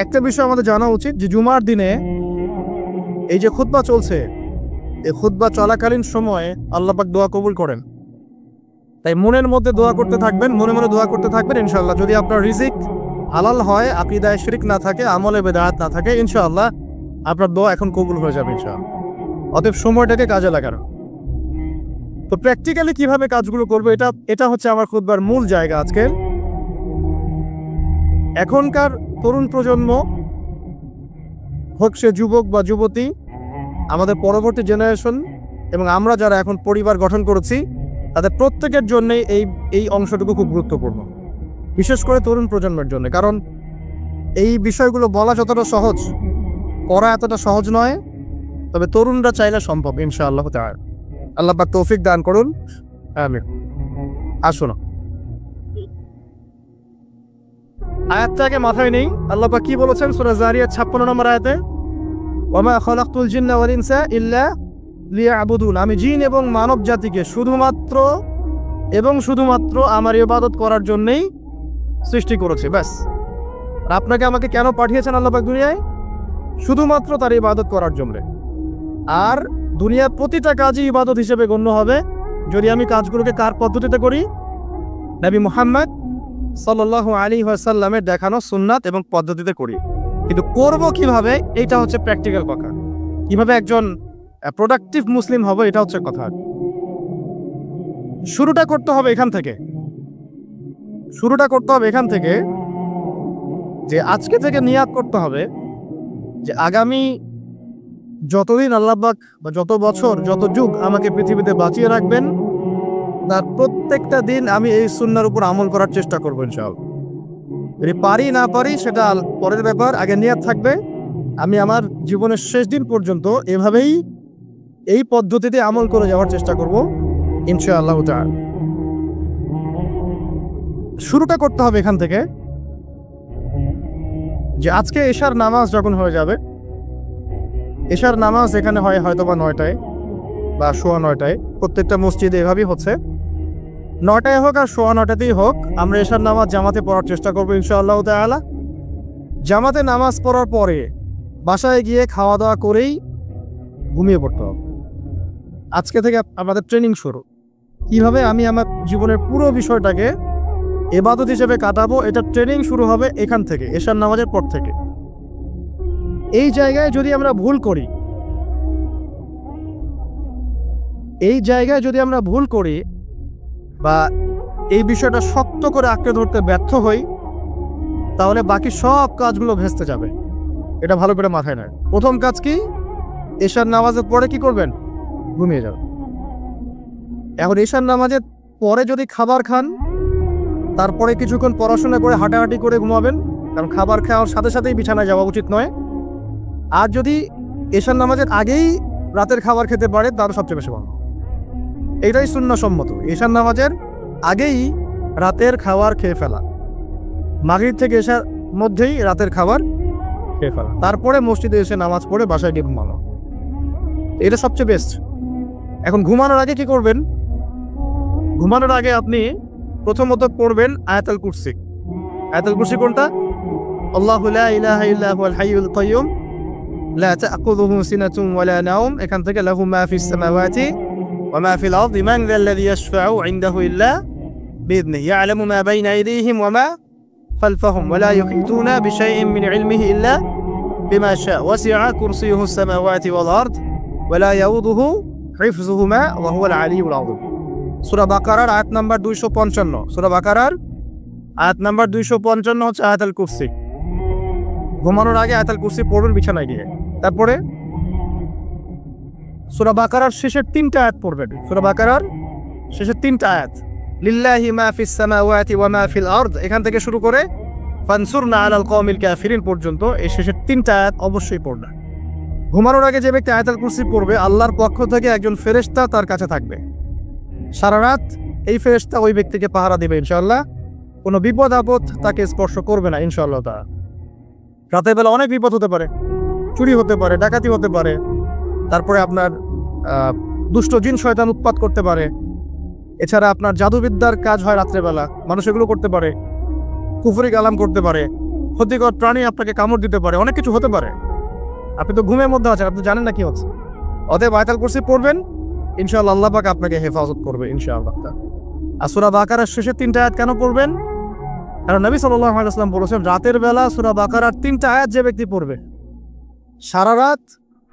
S2: একটা বিষয় আমাদের জানা উচিত যে জুমার দিনে এই যে খুতবা চলছে, এই খুতবা চলাকালীন সময়ে আল্লাহ পাক দোয়া কবুল করেন। তাই মনের মধ্যে দোয়া করতে থাকবেন, মনে মনে দোয়া করতে থাকবেন। ইনশাআল্লাহ যদি আপনার রিজিক হালাল হয়, আকীদায় শিরক না থাকে, আমলে বেদাত না থাকে, ইনশাআল্লাহ আপনার দোয়া এখন কবুল হয়ে যাবে ইনশাআল্লাহ। অতএব সময়টাকে কাজে লাগানো। তো প্র্যাকটিক্যালি কিভাবে কাজগুলো করবো এটা হচ্ছে আমার খুতবার মূল জায়গা আজকে। এখনকার তরুণ প্রজন্ম হোক সে যুবক বা যুবতী, আমাদের পরবর্তী জেনারেশন এবং আমরা যারা এখন পরিবার গঠন করেছি, তাদের প্রত্যেকের জন্যই এই অংশটুকু খুব গুরুত্বপূর্ণ, বিশেষ করে তরুণ প্রজন্মের জন্য। কারণ এই বিষয়গুলো বলা যতটা সহজ, করা এতটা সহজ নয়। তবে তরুণরা চাইলে সম্ভব ইনশাআল্লাহ তাআলা। আল্লাহ পাক তৌফিক দান করুন, আমিন। আসুন আয়াতটাকে মাথায় নেই। আল্লাহ পাক কি বলেছেন সূরা যারিয়াত 56 নম্বর আয়াতে? ওয়ামা খালাকতুল জিন্না ওয়াল ইনসা ইল্লা লিয়াবুদুন। আমি জিন এবং মানব জাতিকে শুধুমাত্র আমার ইবাদত করার জন্যই সৃষ্টি করেছে, ব্যাস। আর আপনাকে আমাকে কেন পাঠিয়েছেন আল্লাহ পাক দুনিয়ায়? শুধুমাত্র তার ইবাদত করার জন্য। আর দুনিয়ার প্রতিটা কাজই ইবাদত হিসেবে গণ্য হবে যদি আমি কাজগুলোকে কার পদ্ধতিতে করি? নবী মুহাম্মদ সাল্লাল্লাহু আলাইহি ওয়াসাল্লামের দেখানো সুন্নাত এবং পদ্ধতিতে করি। কিন্তু করব কিভাবে, এইটা হচ্ছে প্র্যাকটিক্যাল কথা। কিভাবে একজন প্রোডাক্টিভ মুসলিম হবে, এটা হচ্ছে কথা। শুরুটা করতে হবে এখান থেকে যে আজকে থেকে নিয়াত করতে হবে যে আগামী যতদিন আল্লাহ পাক বা যত বছর যত যুগ আমাকে পৃথিবীতে বাঁচিয়ে রাখবেন, তার প্রত্যেকটা দিন আমি এই সুন্নাহর উপর আমল করার চেষ্টা করবো ইনশাআল্লাহ। যদি পারি না পারি সেটা পরের ব্যাপার, আগে নিয়াত থাকবে আমি আমার জীবনের শেষ দিন পর্যন্ত এভাবেই এই পদ্ধতিতে আমল করে যাওয়ার চেষ্টা করব ইনশাআল্লাহ তাআলা। শুরুটা করতে হবে এখান থেকে যে আজকে এশার নামাজ যখন হয়ে যাবে, এশার নামাজ এখানে হয় হয়তোবা 9টায় বা 9:15, প্রত্যেকটা মসজিদে এভাবেই হচ্ছে। 9টায় হোক আর 9:15তেই হোক, আমরা এশার নামাজ জামাতে পড়ার চেষ্টা করবো ইনশাআল্লাহ তাআলা। জামাতে নামাজ পড়ার পরে বাসায় গিয়ে খাওয়া দাওয়া করেই ঘুমিয়ে পড়তে হবে। আজকে থেকে আমাদের ট্রেনিং শুরু, কিভাবে আমি আমার জীবনের পুরো বিষয়টাকে ইবাদত হিসেবে কাটাবো। এটা ট্রেনিং শুরু হবে এখান থেকে, এশার নামাজের পর থেকে। এই জায়গায় যদি আমরা ভুল করি বা এই বিষয়টা শক্ত করে আঁকড়ে ধরতে ব্যর্থ হই, তাহলে বাকি সব কাজগুলো ভেস্তে যাবে। এটা ভালো করে মাথায় নেয়। প্রথম কাজ কি? এশার নামাজের পরে কি করবেন? ঘুমিয়ে যাবেন। এখন এশার নামাজের পরে যদি খাবার খান, তারপরে কিছুক্ষণ পড়াশোনা করে হাঁটাহাঁটি করে ঘুমাবেন, কারণ খাবার খাওয়ার সাথে সাথেই বিছানায় যাওয়া উচিত নয়। আর যদি এশার নামাজের আগেই রাতের খাবার খেতে পারে তার সবচেয়ে বেশি ভালো। এইটাই সুন্নাহসম্মত, ঈশার নামাজের আগেই রাতের খাবার খেয়ে ফেলা, মাগরিব থেকে এশার মধ্যেই রাতের খাবার খেয়ে ফেলা, তারপরে মসজিদে এসে নামাজ পড়ে বাসায় গিয়ে ঘুমানো, এটা সবচেয়ে বেস্ট। এখন ঘুমানোর আগে কি করবেন? ঘুমানোর আগে আপনি প্রথমত পড়বেন আয়াতুল কুরসি। আয়াতুল কুরসি কোনটা? আল্লাহু লা ইলাহা ইল্লা হুয়াল হাইয়ুল কাইয়্যুম লা তা'খুযুহু সিনাতুন ওয়া লা নাওম, এখান থেকে লাহু মা ফিস সামাওয়াতি ওয়া মা ফিল আরদি মান যাল্লাযী ইয়াশফা'ু ইনদাহু ইল্লা বিইذনিহি ইয়া'লামু মা বাইনা আইদিহিম ওয়া মা খালফাহুম ওয়া লা ইউহিতুনা বিশাইইন মিন ইলমিহি ইল্লা বিমা শা'a ওয়াসি'a কুরসিয়ুহু সামাওয়াতি ওয়াল আরদ ওয়া লা ইয়াউদুহু হিফযুহুমা ওয়া হুয়াল আলিয়্যুল আযীম। সূরা বাকারার আয়াত নাম্বার 255। সূরা বাকারার আয়াত নাম্বার 255 হচ্ছে আয়াতুল কুরসি। ঘুমানোর আগে আয়াতুল কুরসি পড়বেন বিছানায় গিয়ে। তারপরে সূরা বাকারার শেষের 3টা আয়াত পড়বেন। সূরা বাকারার শেষের 3টা আয়াত, লিল্লাহি মা ফিস সামাওয়াতি ওয়া মা ফিল আরদ, এখান থেকে শুরু করে ফানসুরনা আলাল কওমিল কাফিরিন পর্যন্ত এই শেষের 3টা আয়াত অবশ্যই পড়বেন। ঘুমানোর আগে যে ব্যক্তি আয়াতুল কুরসি পড়বে, আল্লাহর পক্ষ থেকে একজন ফেরেশতা তার কাছে থাকবে সারা রাত। এই ফেরেশতা ওই ব্যক্তিকে পাহারা দেবে ইনশাআল্লাহ, কোনো বিপদ আপদ তাকে স্পর্শ করবে না ইনশাআল্লাহ তাআলা। রাতের বেলা অনেক বিপদ হতে পারে, চুরি হতে পারে, ডাকাতি হতে পারে, তারপরে আপনার দুষ্ট জিন শয়তান উৎপাত করতে পারে, এছাড়া আপনার জাদুবিদ্যার কাজ হয় রাত্রেবেলা, মানুষ এগুলো করতে পারে, কুফরি কালাম করতে পারে, ক্ষতিকর প্রাণী আপনাকে কামড় দিতে পারে, অনেক কিছু হতে পারে। আপনি তো ঘুমের মধ্যে আছেন, আপনি জানেন না কি হচ্ছে। অতএব আয়াতুল কুরসি পড়বেন, ইনশাআল্লাহ আল্লাহ পাক আপনাকে হেফাজত করবে ইনশাআল্লাহ। আর সূরা বাকারার শেষের 3টা আয়াত কেন পড়বেন? কারণ নবী সাল্লাল্লাহু আলাইহি ওয়াসাল্লাম বলেছেন, রাতের বেলা সূরা বাকারার 3টা আয়াত যে ব্যক্তি পড়বে, সারা রাত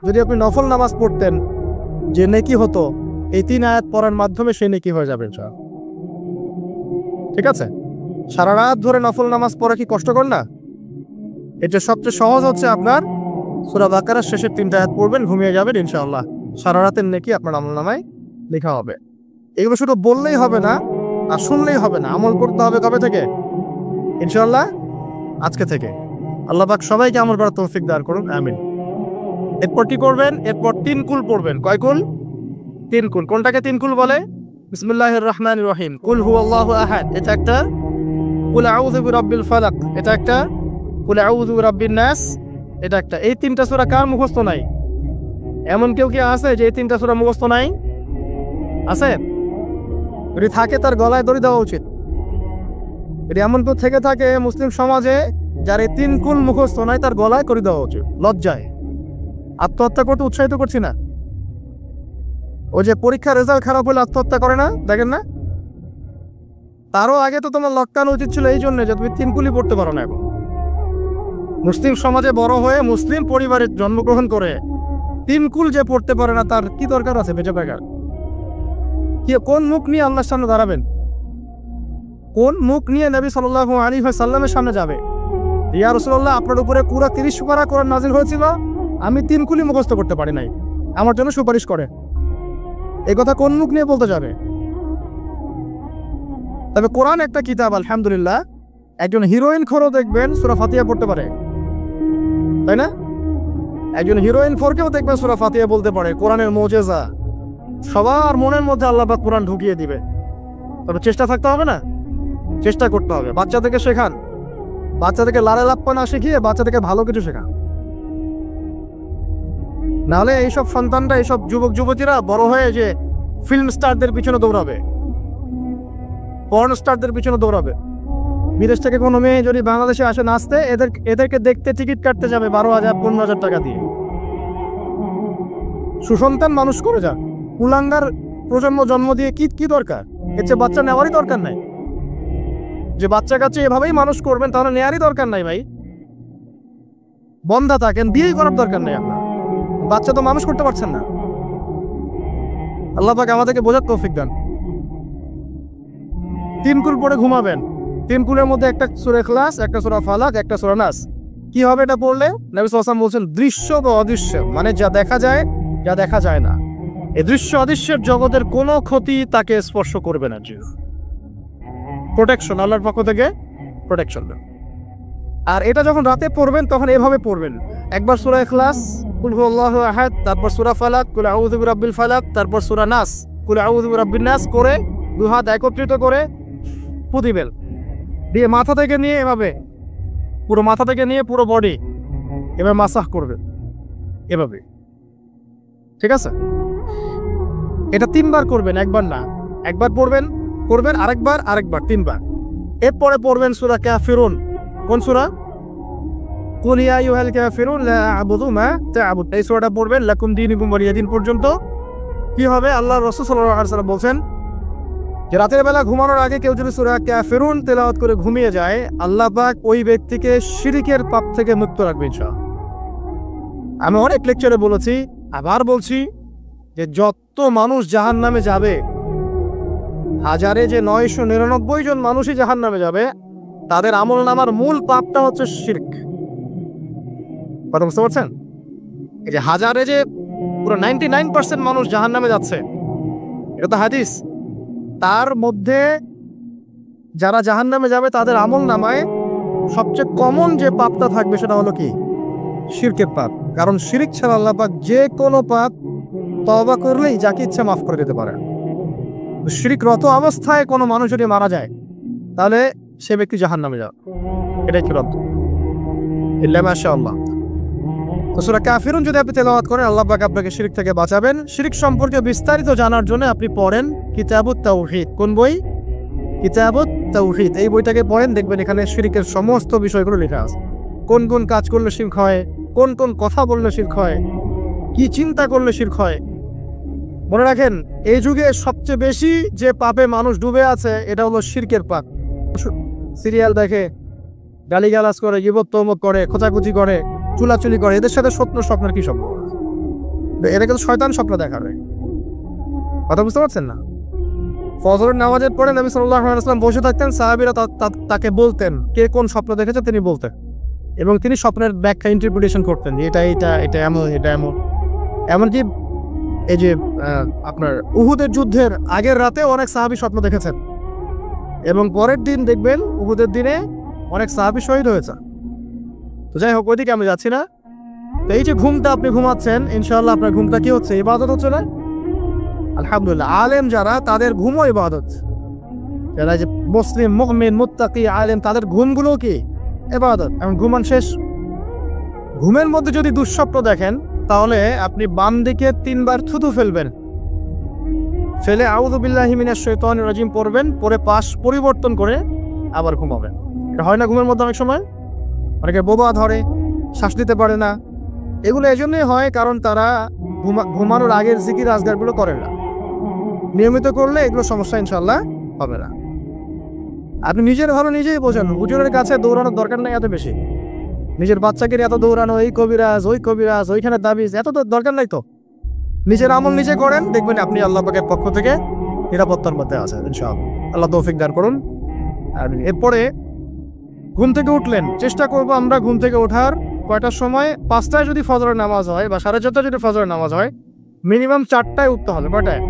S2: যদি আপনি নফল নামাজ পড়তেন যে নেকি হতো, এই 3 আয়াত পড়ার মাধ্যমে সেই নেকি হয়ে যাবে ইনশাআল্লাহ। ঠিক আছে? সারা রাত ধরে নফল নামাজ পড়া কি কষ্টকর না? এটা সবচেয়ে সহজ হচ্ছে আপনার সূরা বাকারার শেষের 3টা আয়াত পড়বেন, ঘুমিয়ে যাবেন ইনশাআল্লাহ। সারা রাতের নেকি আপনার আমলনামায় লেখা হবে। এগুলো শুধু বললেই হবে না আর শুনলেই হবে না, আমল করতে হবে কবে থেকে? ইনশাআল্লাহ আজকে থেকে। আল্লাহ পাক সবাইকে আমল করার তৌফিক দান করুন, আমিন। এরপর কি করবেন? এরপর 3 কুল পড়বেন। কয় কুল? 3 কুল। কোনটাকে 3 কুল বলে? বিসমিল্লাহির রহমানির রহিম, কুল হুয়াল্লাহু আহাদ, এটা একটা। কুল আউযু বিরাব্বিল ফালাক, এটা একটা। কুল আউযু বিরাব্বিন নাস, এটা একটা। এই 3টা সূরা কার মুখস্থ নাই? এমন কেউ কি আছে যে এই 3টা সূরা মুখস্থ নাই? আছে? যদি থাকে তার গলায় দড়ি দেওয়া উচিত। যদি এমন কেউ থেকে থাকে মুসলিম সমাজে যার এই 3 কুল মুখস্থ নাই, তার গলায় করে দেওয়া উচিত লজ্জায়। আত্মহত্যা করতে উৎসাহিত করছি না। ও যে পরীক্ষার রেজাল্ট খারাপ হলে আত্মহত্যা করে না, দেখেন না? তারও আগে তো তোমার লটকানো উচিত ছিল এই জন্য যে তুমি 3 কুলই পড়তে পারো না। এখন মুসলিম সমাজে বড় হয়ে মুসলিম পরিবারে জন্মগ্রহণ করে 3 কুল যে পড়তে পারে না, তার কি দরকার আছে বেঁচে থাকার? কি কোন মুখ নিয়ে আল্লাহর সামনে দাঁড়াবেন? কোন মুখ নিয়ে নবী সাল্লাল্লাহু আলাইহি ওয়াসাল্লামের সামনে যাবে? ইয়া রাসূলুল্লাহ, আপনার উপরে পুরো 30 পারা কোরআন নাযিল হয়েছিল, আমি 3 কুলই মুখস্থ করতে পারি নাই, আমার জন্য সুপারিশ করে। এই কথা কোন মুখ নিয়ে বলতে যাবে? তবে কোরআন একটা কিতাব, আলহামদুলিল্লাহ। একজন হিরোইন খোরও দেখবেন সূরা ফাতিহা পড়তে পারে, তাই না? একজন হিরোইন ফোরকেও দেখবেন সূরা ফাতিহা বলতে পারে। কোরআনের মুজিজা, সবার মনের মধ্যে আল্লাহ পাক কোরআন ঢুকিয়ে দিবে। তবে চেষ্টা থাকতে হবে না? চেষ্টা করতে হবে। বাচ্চাদেরকে শেখান, বাচ্চাদেরকে লালে লাপ্পা না শিখিয়ে বাচ্চাদেরকে ভালো কিছু শেখান। নাহলে এইসব সন্তানরা, এইসব যুবক যুবতীরা বড় হয়ে যে ফিল্ম স্টারদের পিছনে দৌড়াবে, পর্ন স্টারদের পিছনে দৌড়াবে। বিদেশ থেকে কোনো মেয়ে যদি বাংলাদেশে আসে নাচতে, এদেরকে দেখতে টিকিট কাটতে যাবে 12,000 15,000 টাকা দিয়ে। সুসন্তান মানুষ করে যাক, কুলাঙ্গার প্রজন্ম জন্ম দিয়ে কি দরকার? এর চেয়ে বাচ্চা নেওয়ারই দরকার নাই। যে বাচ্চা কাচ্চা এভাবেই মানুষ করবেন, তাহলে নেওয়ারই দরকার নাই ভাই। বন্ধা থাকেন, বিয়েই করার দরকার নেই আপনার। বাচ্চা তো মানুষ করতে পারছেন না। আল্লাহ পাক আমাদেরকে বোঝার তৌফিক দান। 3 কুল পড়ে ঘুমাবেন। 3 কুলের মধ্যে একটা সূরা ইখলাস, একটা সূরা ফালাক, একটা সূরা নাস। কি হবে এটা পড়লে? নবী সাল্লাল্লাহু আলাইহি ওয়াসাল্লাম বলছেন, দৃশ্য বা অদৃশ্য, মানে যা দেখা যায়, যা দেখা যায় না, এই দৃশ্য অদৃশ্যের জগতের কোনো ক্ষতি তাকে স্পর্শ করবে না। প্রোটেকশন, আল্লাহর পক্ষ থেকে প্রোটেকশন। আর এটা যখন রাতে পড়বেন তখন এভাবে পড়বেন। একবার সূরা ইখলাস কুল হুয়াল্লাহু আহাদ, তারপর সূরা ফালাক, কুল আউযু বিরাব্বিল ফালাক, তারপর সূরা নাস, কুল আউযু বিরাব্বিন নাস করে দুই হাত একত্রিত করে ফু দিবেন। দিয়ে মাথা থেকে নিয়ে এভাবে পুরো মাথা থেকে নিয়ে পুরো বডি এবার মাসাজ করবেন এভাবে, ঠিক আছে? এটা 3 বার করবেন, একবার না। একবার করবেন আরেকবার 3 বার। এরপরে পড়বেন সূরা কাফিরুন। কোন সূরা? কুল ইয়া আইয়ুহাল কাফিরুন লা আ'বুদু মা তা'বুদ। এই সূরাটা পড়বেন লাকুম দীনুকুম ওয়ালিয়া দীন পর্যন্ত। কি হবে? আল্লাহর রাসূল সাল্লাল্লাহু আলাইহি ওয়াসাল্লাম বলেন যে রাতের বেলা ঘুমানোর আগে কেউ যদি সূরা কাফিরুন তেলাওয়াত করে ঘুমিয়ে যায়, আল্লাহ পাক ওই ব্যক্তিকে শিরকের পাপ থেকে মুক্ত রাখবেন ইনশাআল্লাহ। আমি অনেক লেকচারে বলেছি, আবার বলছি যে যত মানুষ জাহান্নামে যাবে, হাজারে যে 999 জন মানুষই জাহান্নামে যাবে, তাদের আমলনামার মূল পাপটা হচ্ছে শিরক। কথা বুঝতে পারছেন? এই যে হাজারে যে পুরো 99% মানুষ জাহান্নামে যাচ্ছে, এটা তো হাদিস। তার মধ্যে যারা জাহান্নামে যাবে তাদের আমলনামায় সবচেয়ে কমন যে পাপটা থাকবে সেটা হলো কি? শিরকের পাপ। কারণ শিরক ছাড়া আল্লাহ পাক যে কোনো পাপ তওবা করলেই যাকে ইচ্ছা মাফ করে দিতে পারে। শিরকরত অবস্থায় কোনো মানুষ যদি মারা যায় তাহলে সে ব্যক্তি জাহান্নামে যাবে, এটাই কি রদ ইল্লা মাশাআল্লাহ। তো সূরা কাফিরুন যদি আপনি তেলাওয়াত করেন, আল্লাহ পাক আপনাকে শিরক থেকে বাঁচাবেন। শিরক সম্পর্কে বিস্তারিত জানার জন্য আপনি পড়েন কিতাবুত তাওহীদ। কোন বই? কিতাবুত তাওহীদ। এই বইটাকে পড়েন, দেখবেন এখানে শিরকের সমস্ত বিষয়গুলো লেখা আছে। কোন কোন কাজ করলে শিরক হয়, কোন কোন কথা বললে শিরক হয়, কি চিন্তা করলে শিরক হয়। মনে রাখেন, এই যুগে সবচেয়ে বেশি যে পাপে মানুষ ডুবে আছে এটা হলো শিরকের পাপ। সিরিয়াল দেখে, গালিগালাজ করে, গীবত তহমত করে, খোঁচাখুচি করে, চুলাচুলি করে, এদের সাথে স্বপ্নের কি সম্পর্ক? এরা কিন্তু শয়তান স্বপ্ন দেখাবে। কথা বুঝতে পারছেন না? ফজরের নামাজের পরে নবী সাল্লাল্লাহু আলাইহি ওয়াসাল্লাম বসে থাকতেন, সাহাবীরা তাকে বলতেন কে কোন স্বপ্ন দেখেছে, তিনি বলতেন এবং তিনি স্বপ্নের ব্যাখ্যা ইন্টারপ্রিটেশন করতেন, এটা এমন। এমনকি এই যে আপনার উহুদের যুদ্ধের আগের রাতে অনেক সাহাবী স্বপ্ন দেখেছেন এবং পরের দিন দেখবেন উহুদের দিনে অনেক সাহাবী শহীদ হয়েছে। তো যাই হোক, ওইদিকে আমি যাচ্ছি না। তো এই যে ঘুমটা আপনি ঘুমাচ্ছেন, ইনশাআল্লাহ আপনার ঘুমটা কি হচ্ছে? ইবাদত হচ্ছে না? আলহামদুলিল্লাহ। আলেম যারা, তাদের ঘুমও ইবাদত। যারা যে মুসলিম, মুমিন, মুত্তাকি, আলেম, তাদের ঘুমগুলো কি ইবাদত। এখন ঘুমান শেষ, ঘুমের মধ্যে যদি দুঃস্বপ্ন দেখেন তাহলে আপনি বাম দিকে 3 বার থুতু ফেলবেন, ফেলে আউযু বিল্লাহি মিনাশ শাইতানির রাজিম পড়বেন, পরে পাশ পরিবর্তন করে আবার ঘুমাবেন। এটা হয় না ঘুমের মধ্যে অনেক সময়? অনেকে বোবা ধরে, শ্বাস নিতে পারে না। এগুলো এজন্যই হয় কারণ তারা ঘুমানোর আগের জিকির আজগারগুলো করে না। নিয়মিত করলে এগুলো সমস্যা ইনশাআল্লাহ হবে না। আপনি নিজের ভালো নিজেই বোঝেন, হুজুরের কাছে দৌড়ানোর দরকার নেই এত বেশি। নিজের বাচ্চাকে এত দৌড়ানো, এই কবিরাজ ওই কবিরাজ, ওইখানে দাবিজ, এত তো দরকার নাই। তো নিজের আমল নিজে করেন, দেখবেন আপনি আল্লাহ পাকের পক্ষ থেকে নিরাপত্তার মধ্যে আছেন ইনশাআল্লাহ। আল্লাহ তৌফিক দান করুন। আর এরপরে ঘুম থেকে উঠলেন, চেষ্টা করব আমরা ঘুম থেকে ওঠার কয়টার সময়? 5টায় যদি ফজরের নামাজ হয় বা 4:30টায় যদি ফজরের নামাজ হয়, মিনিমাম 4টায় উঠতে হবে। কয়টায়?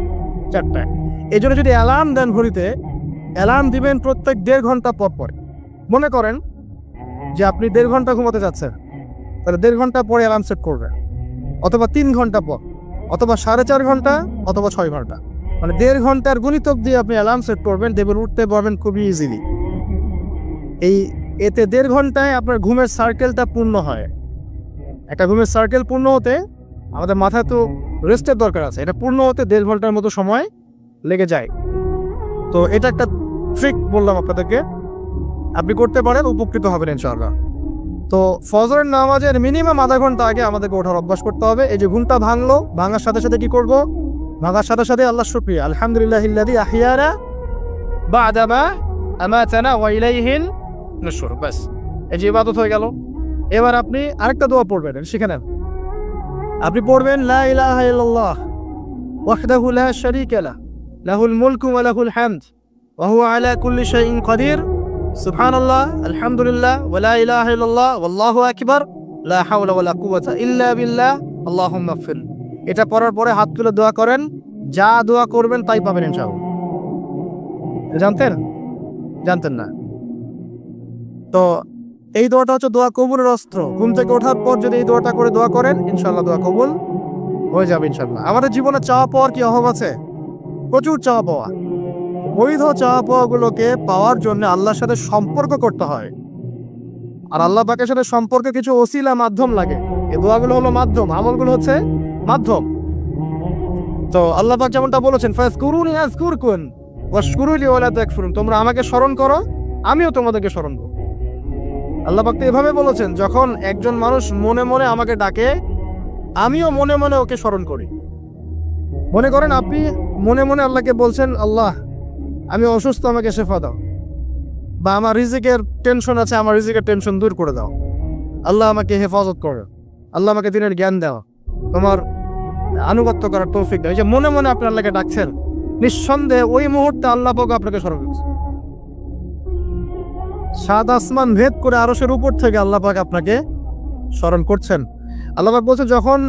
S2: 4টায়। এই জন্য যদি অ্যালার্ম দেন ঘড়িতে, অ্যালার্ম দিবেন প্রত্যেক 1.5 ঘন্টা পর পর। মনে করেন যে আপনি 1.5 ঘন্টা ঘুমাতে যাচ্ছেন, তাহলে 1.5 ঘন্টা পরে অ্যালার্ম সেট করবেন, অথবা 3 ঘন্টা পর, অথবা 4.5 ঘন্টা, অথবা 6 ঘন্টা। মানে 1.5 ঘন্টার গুণিতক দিয়ে আপনি অ্যালার্ম সেট করবেন, দেখবেন উঠতে পারবেন খুবই ইজিলি। এতে 1.5 ঘন্টায় আপনার ঘুমের সার্কেলটা পূর্ণ হয়। একটা ঘুমের সার্কেল পূর্ণ হতে আমাদের মাথায় তো রেস্টের দরকার আছে, এটা পূর্ণ হতে 1.5 ঘন্টার মতো সময় লেগে যায়। তো এটা একটা ট্রিক বললাম আপনাদেরকে, আপনি করতে পারেন, উপকৃত হবেন ইনশাআল্লাহ। তো ফজরের নামাজের মিনিমাম আধা ঘন্টা আগে আমাদেরকে ওঠার অভ্যাস করতে হবে। এই যে ঘুমটা ভাঙলো, ভাঙার সাথে সাথে কি করব? ভাঙার সাথে সাথে আল্লাহ শুকরিয়া, আলহামদুলিল্লাহিল্লাযী আহইয়ানা বা'দা মা আমাতানা ওয়া ইলাইহিন নুশুর। বাস, এই যে ইবাদত হয়ে গেল। এবার আপনি আরেকটা দোয়া পড়বেন, শিখে নেন। আপনি পড়বেন লা ইলাহা ইল্লাল্লাহ ওয়াহদাহু লা শারীকা লাহু লাহুল মুলকু ওয়া লাহুল হামদ ওয়া হুয়া আলা কুল্লি শাইইন কাদির সুবহানাল্লাহ আলহামদুলিল্লাহ ওয়া লা ইলাহা ইল্লাল্লাহ ওয়াল্লাহু আকবার লা হাওলা ওয়া লা কুওয়াতা ইল্লা বিল্লাহ আল্লাহুম্মা গফির। এটা পড়ার পরে হাত তুলে দোয়া করেন, যা দোয়া করবেন তাই পাবেন ইনশাআল্লাহ। জানতেন না? তো এই দোয়াটা হচ্ছে দোয়া কবুলের অস্ত্র। ঘুম থেকে ওঠার পর যদি এই দোয়াটা করে দোয়া করেন, ইনশাআল্লাহ দোয়া কবুল হয়ে যাবে ইনশাআল্লাহ। আমাদের জীবনে চাওয়া পাওয়ার কি অভাব আছে? প্রচুর চাওয়া পাওয়া। বৈধ চাওয়া পাওয়াগুলোকে পাওয়ার জন্য আল্লাহর সাথে সম্পর্ক করতে হয়, আর আল্লাহ পাকের সাথে সম্পর্কে কিছু ওসিলা মাধ্যম লাগে। এই দোয়াগুলো হলো মাধ্যম, আমলগুলো হচ্ছে মাধ্যম। তো আল্লাহ পাক যেমনটা বলেছেন, ফাজকুরুনি আযকুরকুম ওয়াশকুরুলি ওয়ালা তাকফুরুন, তোমরা আমাকে স্মরণ করো, আমিও তোমাদেরকে স্মরণ করব। আল্লাহ পাক তো এভাবে বলেছেন, যখন একজন মানুষ মনে মনে আমাকে ডাকে, আমিও মনে মনে ওকে স্মরণ করি। মনে করেন আপনি মনে মনে আল্লাহকে বলছেন, আল্লাহ আমি অসুস্থ, আমাকে শেফা দাও, বা আমার রিজিকের টেনশন আছে, আমার রিজিকের টেনশন দূর করে দাও, আল্লাহ আমাকে হেফাজত করো, আল্লাহ আমাকে দিনের জ্ঞান দাও, তোমার আনুগত্য করার তৌফিক দাও। এই যে মনে মনে আপনি আল্লাহকে ডাকছেন, নিঃসন্দেহে ওই মুহূর্তে আল্লাহ পাক আপনাকে স্মরণ করছে। সাত আসমান ভেদ করে আরশের উপর থেকে আল্লাহ পাক আপনাকে স্মরণ করছেন। আল্লাহ পাক বলছে, যখন